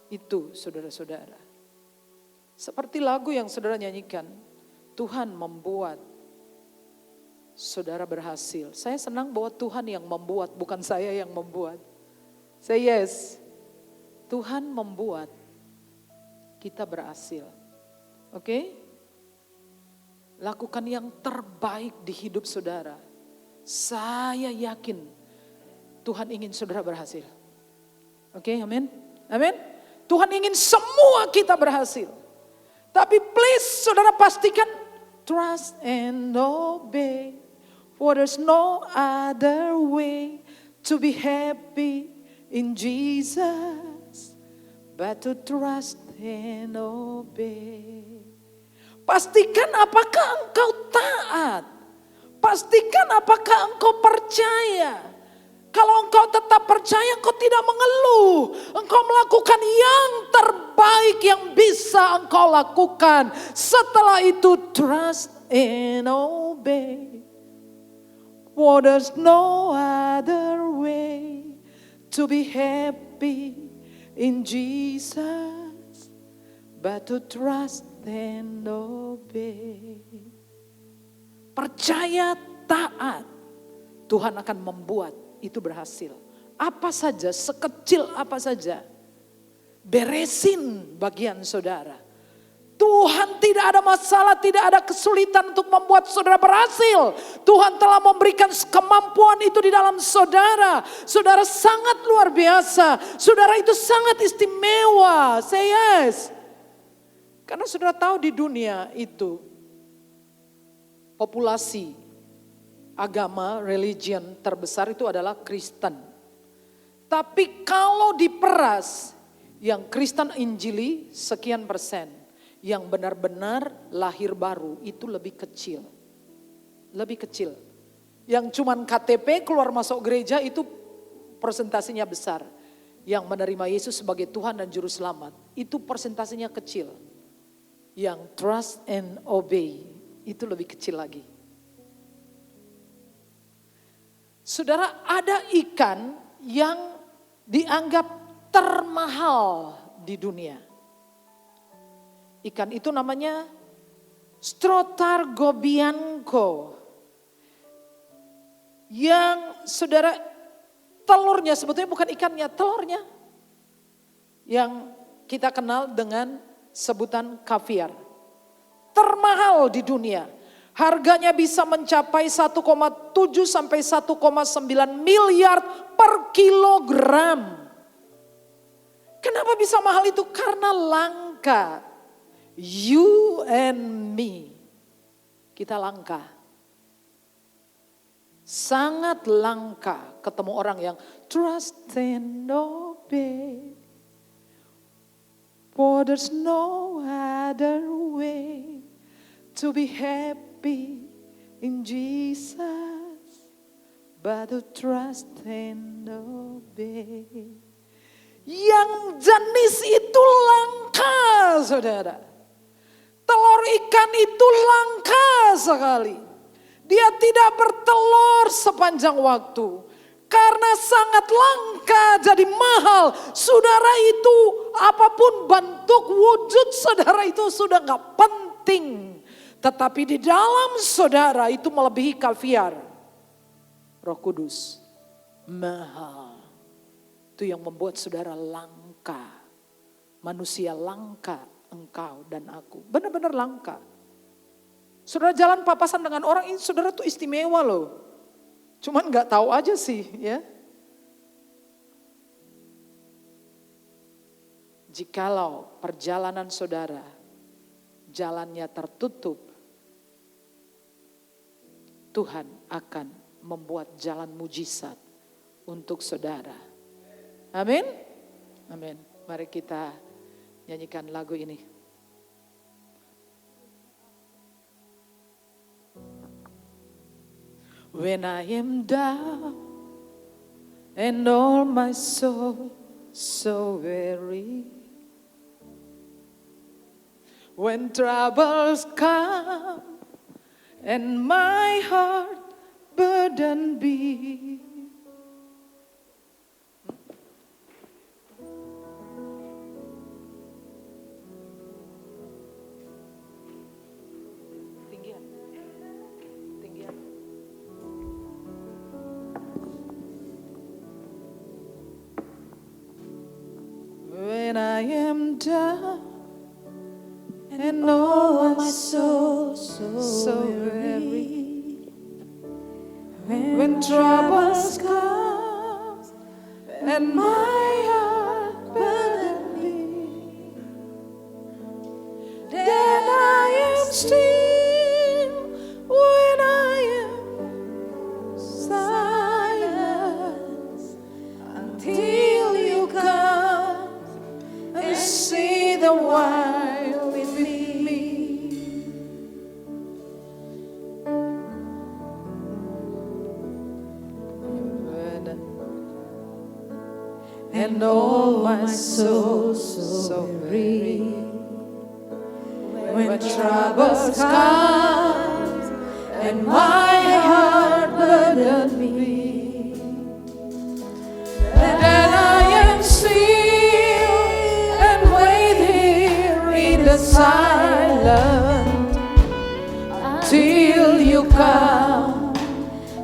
itu, saudara-saudara. Seperti lagu yang saudara nyanyikan, Tuhan membuat saudara berhasil. Saya senang bahwa Tuhan yang membuat, bukan saya yang membuat. Say yes. Tuhan membuat kita berhasil. Oke? Lakukan yang terbaik di hidup saudara. Saya yakin Tuhan ingin saudara berhasil. Oke, amin? Amin? Tuhan ingin semua kita berhasil. Tapi please saudara pastikan trust and obey. For there's no other way to be happy in Jesus but to trust and obey. Pastikan apakah engkau taat. Pastikan apakah engkau percaya. Kalau engkau tetap percaya, engkau tidak mengeluh. Engkau melakukan yang terbaik yang bisa engkau lakukan. Setelah itu trust and obey. For there's no other way to be happy in Jesus but to trust and obey. Percaya, taat, Tuhan akan membuat itu berhasil. Apa saja, sekecil apa saja, beresin bagian saudara. Tuhan tidak ada masalah, tidak ada kesulitan untuk membuat saudara berhasil. Tuhan telah memberikan kemampuan itu di dalam saudara. Saudara sangat luar biasa. Saudara itu sangat istimewa. Say yes. Karena saudara tahu di dunia itu populasi agama, religion terbesar itu adalah Kristen. Tapi kalau diperas, yang Kristen Injili sekian persen. Yang benar-benar lahir baru itu lebih kecil. Lebih kecil. Yang cuman KTP keluar masuk gereja itu persentasinya besar. Yang menerima Yesus sebagai Tuhan dan Juru Selamat itu persentasinya kecil. Yang trust and obey itu lebih kecil lagi. Saudara, ada ikan yang dianggap termahal di dunia. Ikan itu namanya Strotargobianco. Yang saudara telurnya, sebetulnya bukan ikannya, telurnya. Yang kita kenal dengan sebutan kaviar. Termahal di dunia. Harganya bisa mencapai 1,7 sampai 1,9 miliar per kilogram. Kenapa bisa mahal itu? Karena langka. You and me. Kita langka. Sangat langka ketemu orang yang trust and obey. For there's no other way to be happy in Jesus but to trust and obey. Yang jenis itu langka, saudara. Telur ikan itu langka sekali. Dia tidak bertelur sepanjang waktu. Karena sangat langka jadi mahal. Saudara itu apapun bentuk wujud saudara itu sudah gak penting. Tetapi di dalam saudara itu melebihi kaviar. Roh Kudus mahal. Itu yang membuat saudara langka. Manusia langka, engkau dan aku. Benar-benar langka. Saudara jalan papasan dengan orang ini, saudara tuh istimewa loh. Cuman gak tahu aja sih ya. Jikalau perjalanan saudara, jalannya tertutup, Tuhan akan membuat jalan mujizat untuk saudara. Amin. Amin. Mari kita nyanyikan lagu ini. When I am down and all my soul so weary, when troubles come and my heart burden be, when I am down and all my soul so weary, when troubles come and my heart burden me, then I am still when I am silent until you come and see the wild within me. And all my soul so weary, when troubles come and my heart burden me, then I am still and wait here in the silence until you come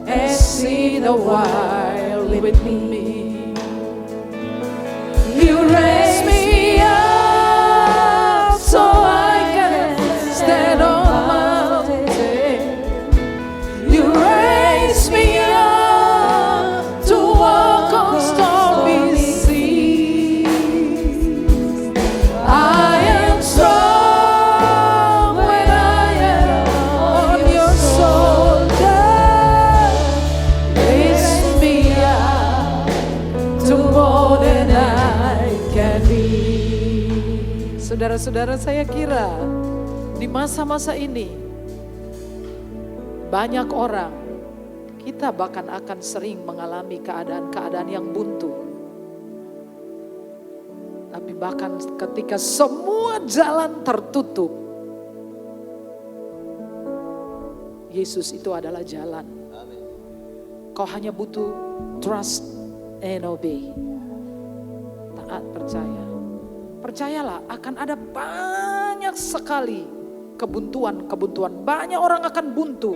and see the wild with me. You raise me up so I can stand on mountain. You raise me up to walk on stormy seas. I am strong when I am on your shoulder. Raise me up to more than I can be. Saudara-saudara, saya kira di masa-masa ini banyak orang, kita bahkan akan sering mengalami keadaan-keadaan yang buntu. Tapi bahkan ketika semua jalan tertutup, Yesus itu adalah jalan. Kau hanya butuh trust and obey. Taat, percaya. Percayalah akan ada banyak sekali kebuntuan-kebuntuan. Banyak orang akan buntu.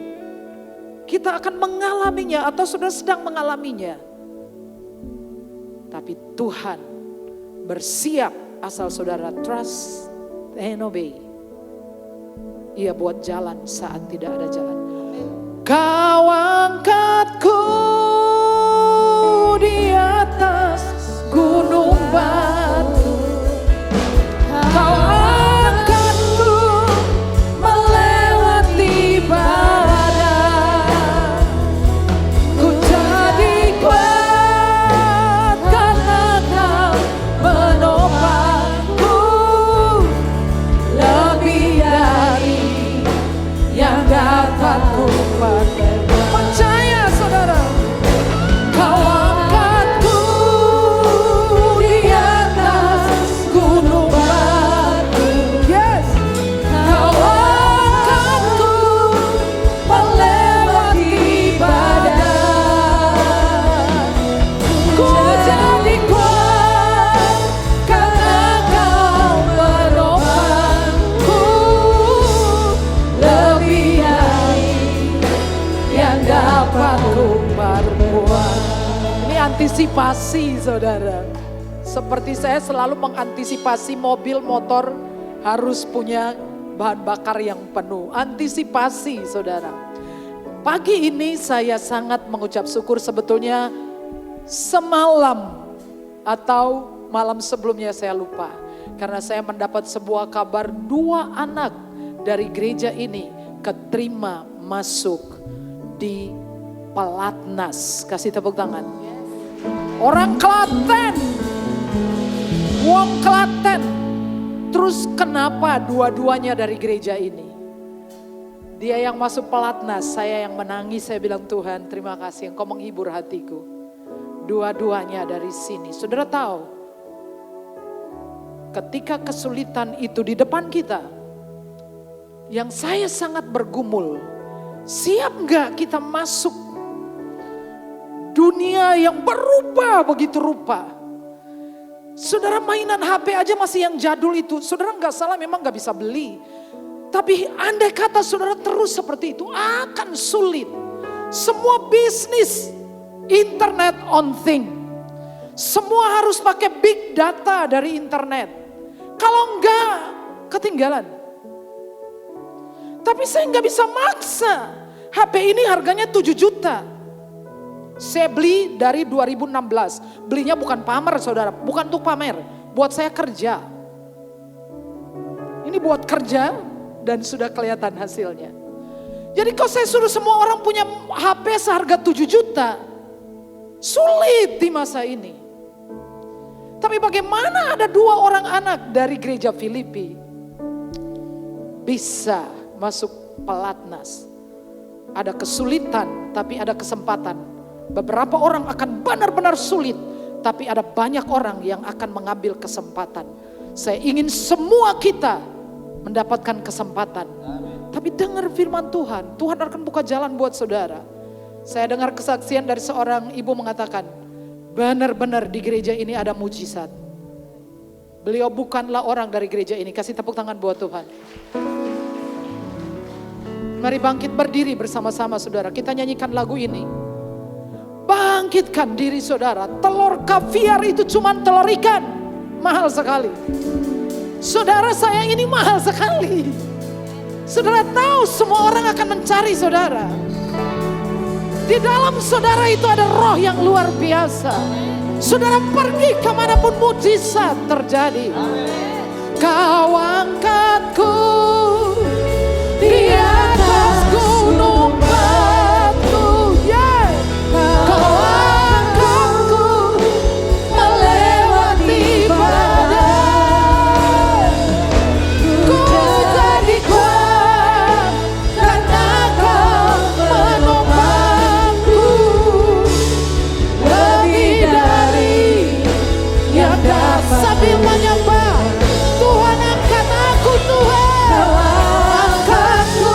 Kita akan mengalaminya atau sudah sedang mengalaminya. Tapi Tuhan bersiap asal saudara trust and obey. Ia buat jalan saat tidak ada jalan. Kau angkatku di atas gunung batu. Kau angkatku melewati badai. Ku jadi kuat karena Kau menopangku. Lebih dari yang dapat ku percaya saudara. Kau angkatku di atas gunung batu. Yes. Kau angkatku melewati badai. Ku jadi kuat karena Kau menopangku. Lebih dari yang dapat ku perbuat. Ini antisipasi saudara. Seperti saya selalu mengantisipasi mobil motor harus punya bahan bakar yang penuh. Antisipasi saudara. Pagi ini saya sangat mengucap syukur, sebetulnya semalam atau malam sebelumnya saya lupa. Karena saya mendapat sebuah kabar 2 anak dari gereja ini keterima masuk di pelatnas. Kasih tepuk tangan. Orang Klaten, wong Klaten. Terus kenapa dua-duanya dari gereja ini? Dia yang masuk pelatnas, saya yang menangis. Saya bilang, Tuhan terima kasih Engkau menghibur hatiku. Dua-duanya dari sini. Saudara tahu, ketika kesulitan itu di depan kita, yang saya sangat bergumul, siap gak kita masuk dunia yang berubah begitu rupa? Saudara, mainan HP aja masih yang jadul itu. Saudara gak salah, memang gak bisa beli. Tapi andai kata saudara terus seperti itu, akan sulit. Semua bisnis internet on thing. Semua harus pakai big data dari internet. Kalau enggak, ketinggalan. Tapi saya nggak bisa maksa. HP ini harganya 7 juta. Saya beli dari 2016. Belinya bukan pamer saudara, bukan untuk pamer. Buat saya kerja. Ini buat kerja dan sudah kelihatan hasilnya. Jadi kalau saya suruh semua orang punya HP seharga 7 juta. Sulit di masa ini. Tapi bagaimana ada 2 orang anak dari gereja Filipi bisa masuk pelatnas. Ada kesulitan tapi ada kesempatan. Beberapa orang akan benar-benar sulit, tapi ada banyak orang yang akan mengambil kesempatan. Saya ingin semua kita mendapatkan kesempatan. Tapi dengar firman Tuhan, Tuhan akan buka jalan buat saudara. Saya dengar kesaksian dari seorang ibu mengatakan, benar-benar di gereja ini ada mujizat. Beliau bukanlah orang dari gereja ini. Kasih tepuk tangan buat Tuhan. Mari bangkit berdiri bersama-sama saudara. Kita nyanyikan lagu ini. Bangkitkan diri saudara. Telur kaviar itu cuma telur ikan. Mahal sekali. Saudara sayang, ini mahal sekali. Saudara tahu semua orang akan mencari saudara. Di dalam saudara itu ada roh yang luar biasa. Saudara pergi kemanapun mujizat terjadi. Kau angkatku di atas gunung batu, yeah. Kau angkatku melewati badai. Ku jadi kuat karena Kau menopangku. Lebih dari yang dapat. Sambil menyembah, Tuhan angkat aku, Tuhan angkatku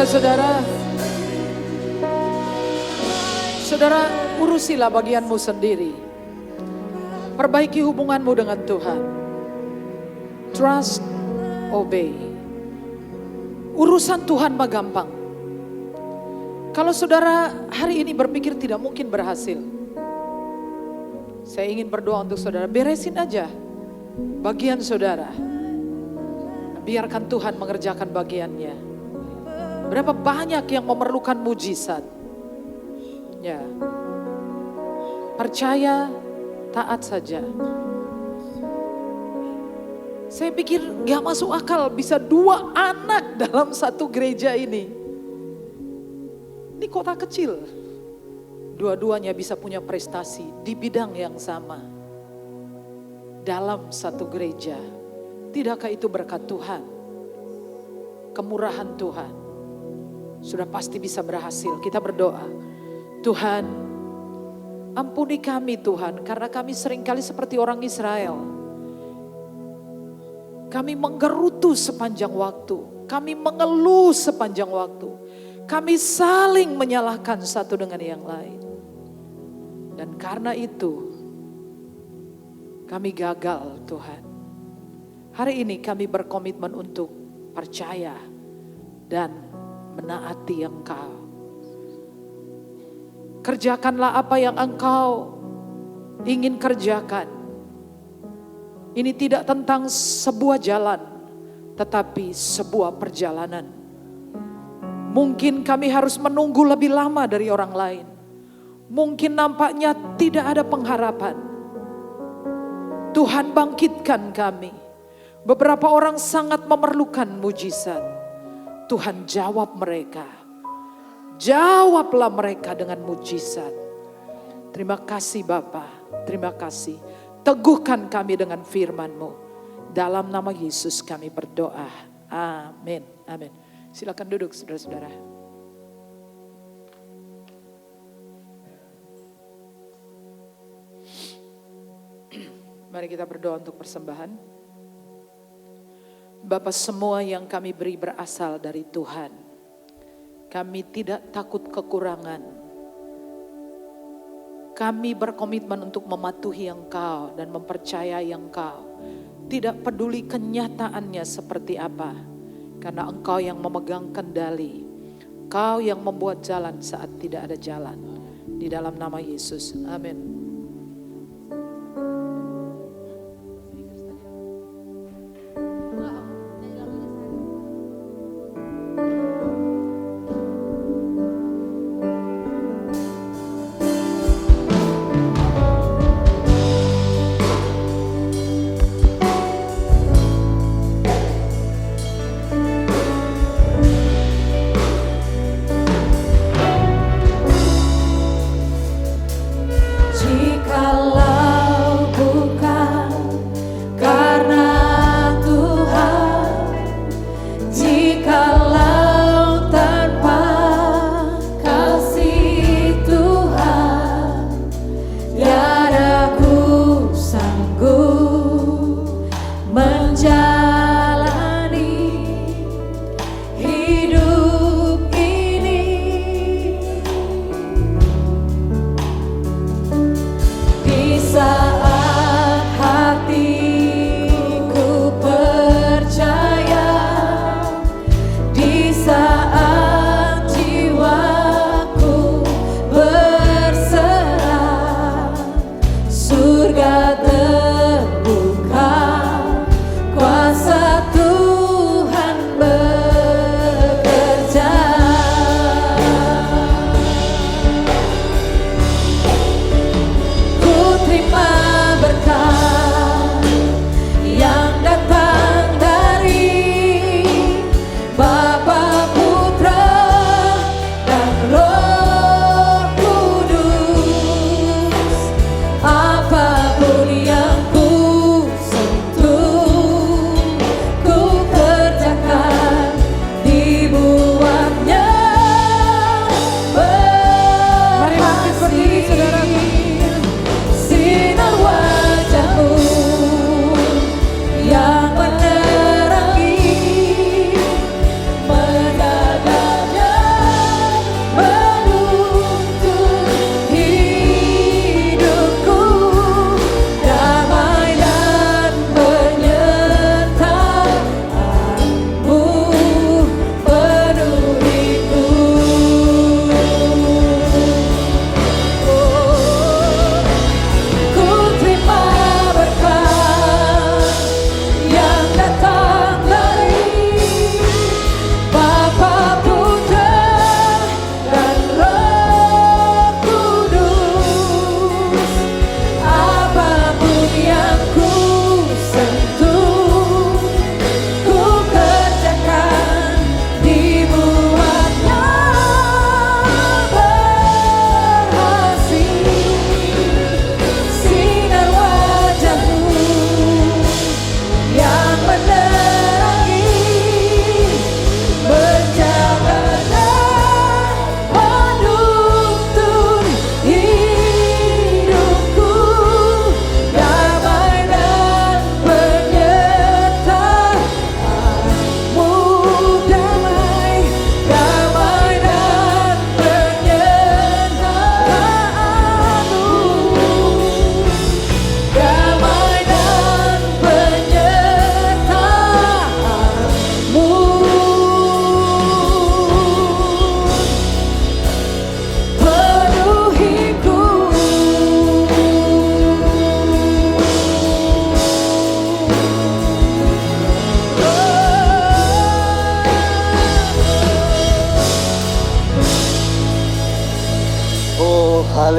Saudara-saudara, saudara urusilah bagianmu sendiri. Perbaiki hubunganmu dengan Tuhan. Trust, obey. Urusan Tuhan mah gampang. Kalau saudara hari ini berpikir tidak mungkin berhasil, saya ingin berdoa untuk saudara, beresin aja bagian saudara. Biarkan Tuhan mengerjakan bagiannya. Berapa banyak yang memerlukan mujizat. Ya. Percaya, taat saja. Saya pikir gak masuk akal bisa 2 anak dalam satu gereja ini. Ini kota kecil. Dua-duanya bisa punya prestasi di bidang yang sama. Dalam satu gereja. Tidakkah itu berkat Tuhan? Kemurahan Tuhan. Sudah pasti bisa berhasil. Kita berdoa. Tuhan, ampuni kami Tuhan, karena kami seringkali seperti orang Israel. Kami menggerutu sepanjang waktu. Kami mengeluh sepanjang waktu. Kami saling menyalahkan satu dengan yang lain. Dan karena itu, kami gagal Tuhan. Hari ini kami berkomitmen untuk percaya dan menaati Engkau. Kerjakanlah apa yang Engkau ingin kerjakan. Ini tidak tentang sebuah jalan, tetapi sebuah perjalanan. Mungkin kami harus menunggu lebih lama dari orang lain. Mungkin nampaknya tidak ada pengharapan. Tuhan bangkitkan kami. Beberapa orang sangat memerlukan mujizat. Tuhan jawab mereka. Jawablah mereka dengan mujizat. Terima kasih Bapa, terima kasih. Teguhkan kami dengan firman-Mu. Dalam nama Yesus kami berdoa. Amin. Amin. Silakan duduk saudara-saudara. Mari kita berdoa untuk persembahan. Bapa, semua yang kami beri berasal dari Tuhan. Kami tidak takut kekurangan. Kami berkomitmen untuk mematuhi Engkau dan mempercayai Engkau. Tidak peduli kenyataannya seperti apa. Karena Engkau yang memegang kendali. Engkau yang membuat jalan saat tidak ada jalan. Di dalam nama Yesus. Amin.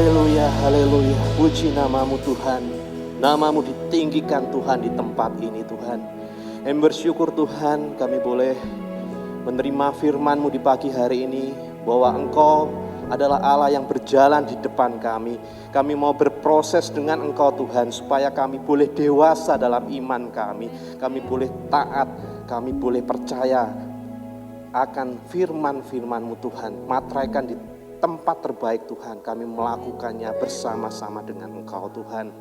Haleluya, haleluya. Puji namamu Tuhan. Namamu ditinggikan Tuhan di tempat ini Tuhan. Kami bersyukur Tuhan kami boleh menerima firman-Mu di pagi hari ini. Bahwa Engkau adalah Allah yang berjalan di depan kami. Kami mau berproses dengan Engkau Tuhan. Supaya kami boleh dewasa dalam iman kami. Kami boleh taat. Kami boleh percaya akan firman-firman-Mu Tuhan. Materaikan di tempat terbaik Tuhan, kami melakukannya bersama-sama dengan Engkau Tuhan.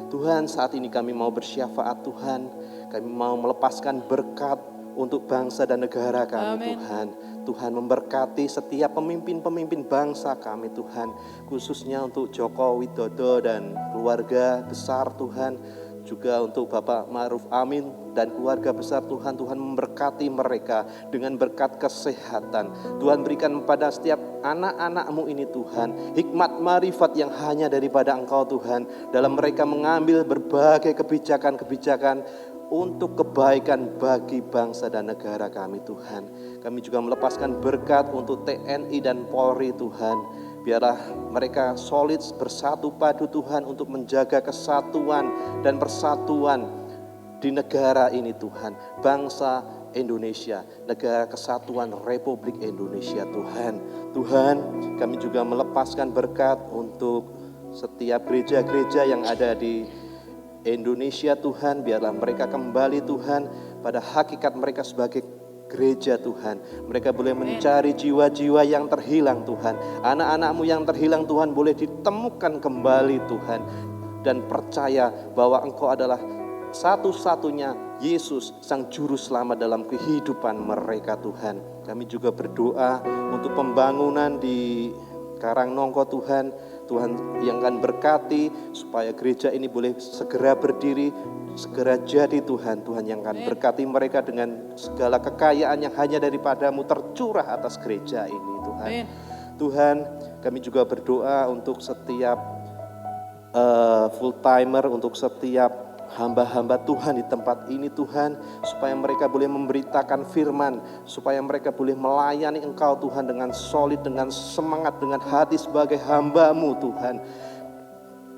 Tuhan, saat ini kami mau bersyafaat Tuhan, kami mau melepaskan berkat untuk bangsa dan negara kami. Amin. Tuhan. Tuhan memberkati setiap pemimpin-pemimpin bangsa kami Tuhan, khususnya untuk Joko Widodo dan keluarga besar Tuhan. Juga untuk Bapak Ma'ruf Amin dan keluarga besar Tuhan. Tuhan memberkati mereka dengan berkat kesehatan. Tuhan berikan pada setiap anak-anak-Mu ini Tuhan hikmat marifat yang hanya daripada Engkau Tuhan. Dalam mereka mengambil berbagai kebijakan-kebijakan untuk kebaikan bagi bangsa dan negara kami Tuhan. Kami juga melepaskan berkat untuk TNI dan Polri Tuhan. Biarlah mereka solid bersatu padu Tuhan untuk menjaga kesatuan dan persatuan di negara ini Tuhan. Bangsa Indonesia, negara kesatuan Republik Indonesia Tuhan. Tuhan, kami juga melepaskan berkat untuk setiap gereja-gereja yang ada di Indonesia Tuhan. Biarlah mereka kembali Tuhan pada hakikat mereka sebagai gereja Tuhan. Mereka boleh mencari jiwa-jiwa yang terhilang Tuhan. Anak-anak-Mu yang terhilang Tuhan boleh ditemukan kembali Tuhan. Dan percaya bahwa Engkau adalah satu-satunya Yesus sang juru selamat dalam kehidupan mereka Tuhan. Kami juga berdoa untuk pembangunan di Karangnongko Tuhan. Tuhan yang akan berkati supaya gereja ini boleh segera berdiri, segera jadi Tuhan. Tuhan yang akan berkati mereka dengan segala kekayaan yang hanya daripada-Mu tercurah atas gereja ini Tuhan. Amen. Tuhan, kami juga berdoa untuk setiap full timer, untuk setiap hamba-hamba Tuhan di tempat ini Tuhan, supaya mereka boleh memberitakan firman, supaya mereka boleh melayani Engkau Tuhan dengan solid, dengan semangat, dengan hati sebagai hamba-Mu Tuhan.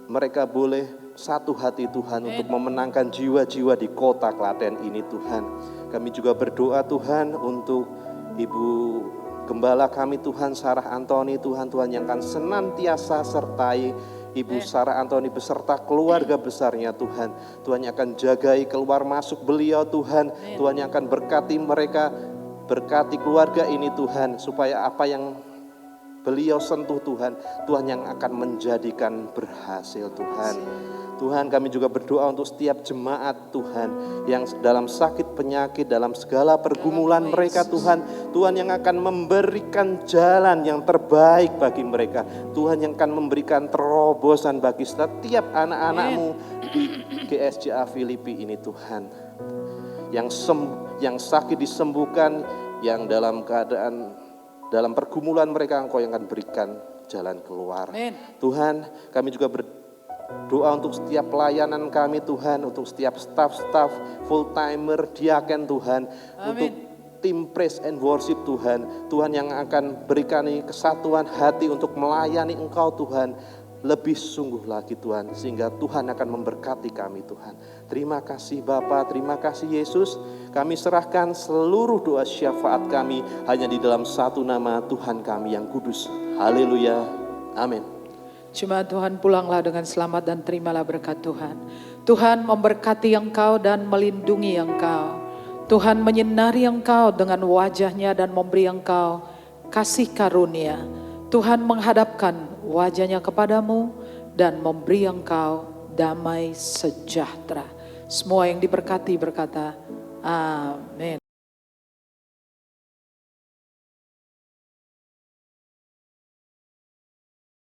Mereka boleh satu hati Tuhan untuk memenangkan jiwa-jiwa di kota Klaten ini Tuhan. Kami juga berdoa Tuhan untuk Ibu Gembala kami Tuhan, Sarah Antoni Tuhan, Tuhan yang akan senantiasa sertai Ibu Sarah Antoni beserta keluarga besarnya Tuhan. Tuhan yang akan jagai keluar masuk beliau Tuhan. Tuhan yang akan berkati mereka, berkati keluarga ini Tuhan. Supaya apa yang beliau sentuh Tuhan, Tuhan yang akan menjadikan berhasil Tuhan. Tuhan, kami juga berdoa untuk setiap jemaat Tuhan yang dalam sakit penyakit, dalam segala pergumulan mereka Tuhan. Tuhan yang akan memberikan jalan yang terbaik bagi mereka. Tuhan yang akan memberikan terobosan bagi setiap anak-anak-Mu di GSJA Filipi ini Tuhan. Yang sakit disembuhkan, yang dalam keadaan dalam pergumulan mereka Engkau yang akan berikan jalan keluar. Amen. Tuhan, kami juga berdoa untuk setiap pelayanan kami Tuhan, untuk setiap staff full timer, diaken Tuhan. Amen. Untuk tim praise and worship Tuhan. Tuhan yang akan berikan kesatuan hati untuk melayani Engkau Tuhan. Lebih sungguh lagi Tuhan, sehingga Tuhan akan memberkati kami Tuhan. Terima kasih Bapa, terima kasih Yesus. Kami serahkan seluruh doa syafaat kami hanya di dalam satu nama Tuhan kami yang kudus. Haleluya, amin. Jemaat Tuhan, pulanglah dengan selamat dan terimalah berkat Tuhan. Tuhan memberkati engkau dan melindungi engkau. Tuhan menyinari engkau dengan wajahnya dan memberi engkau kasih karunia. Tuhan menghadapkan wajahnya kepadamu dan memberi engkau damai sejahtera. Semua yang diberkati berkata, amin.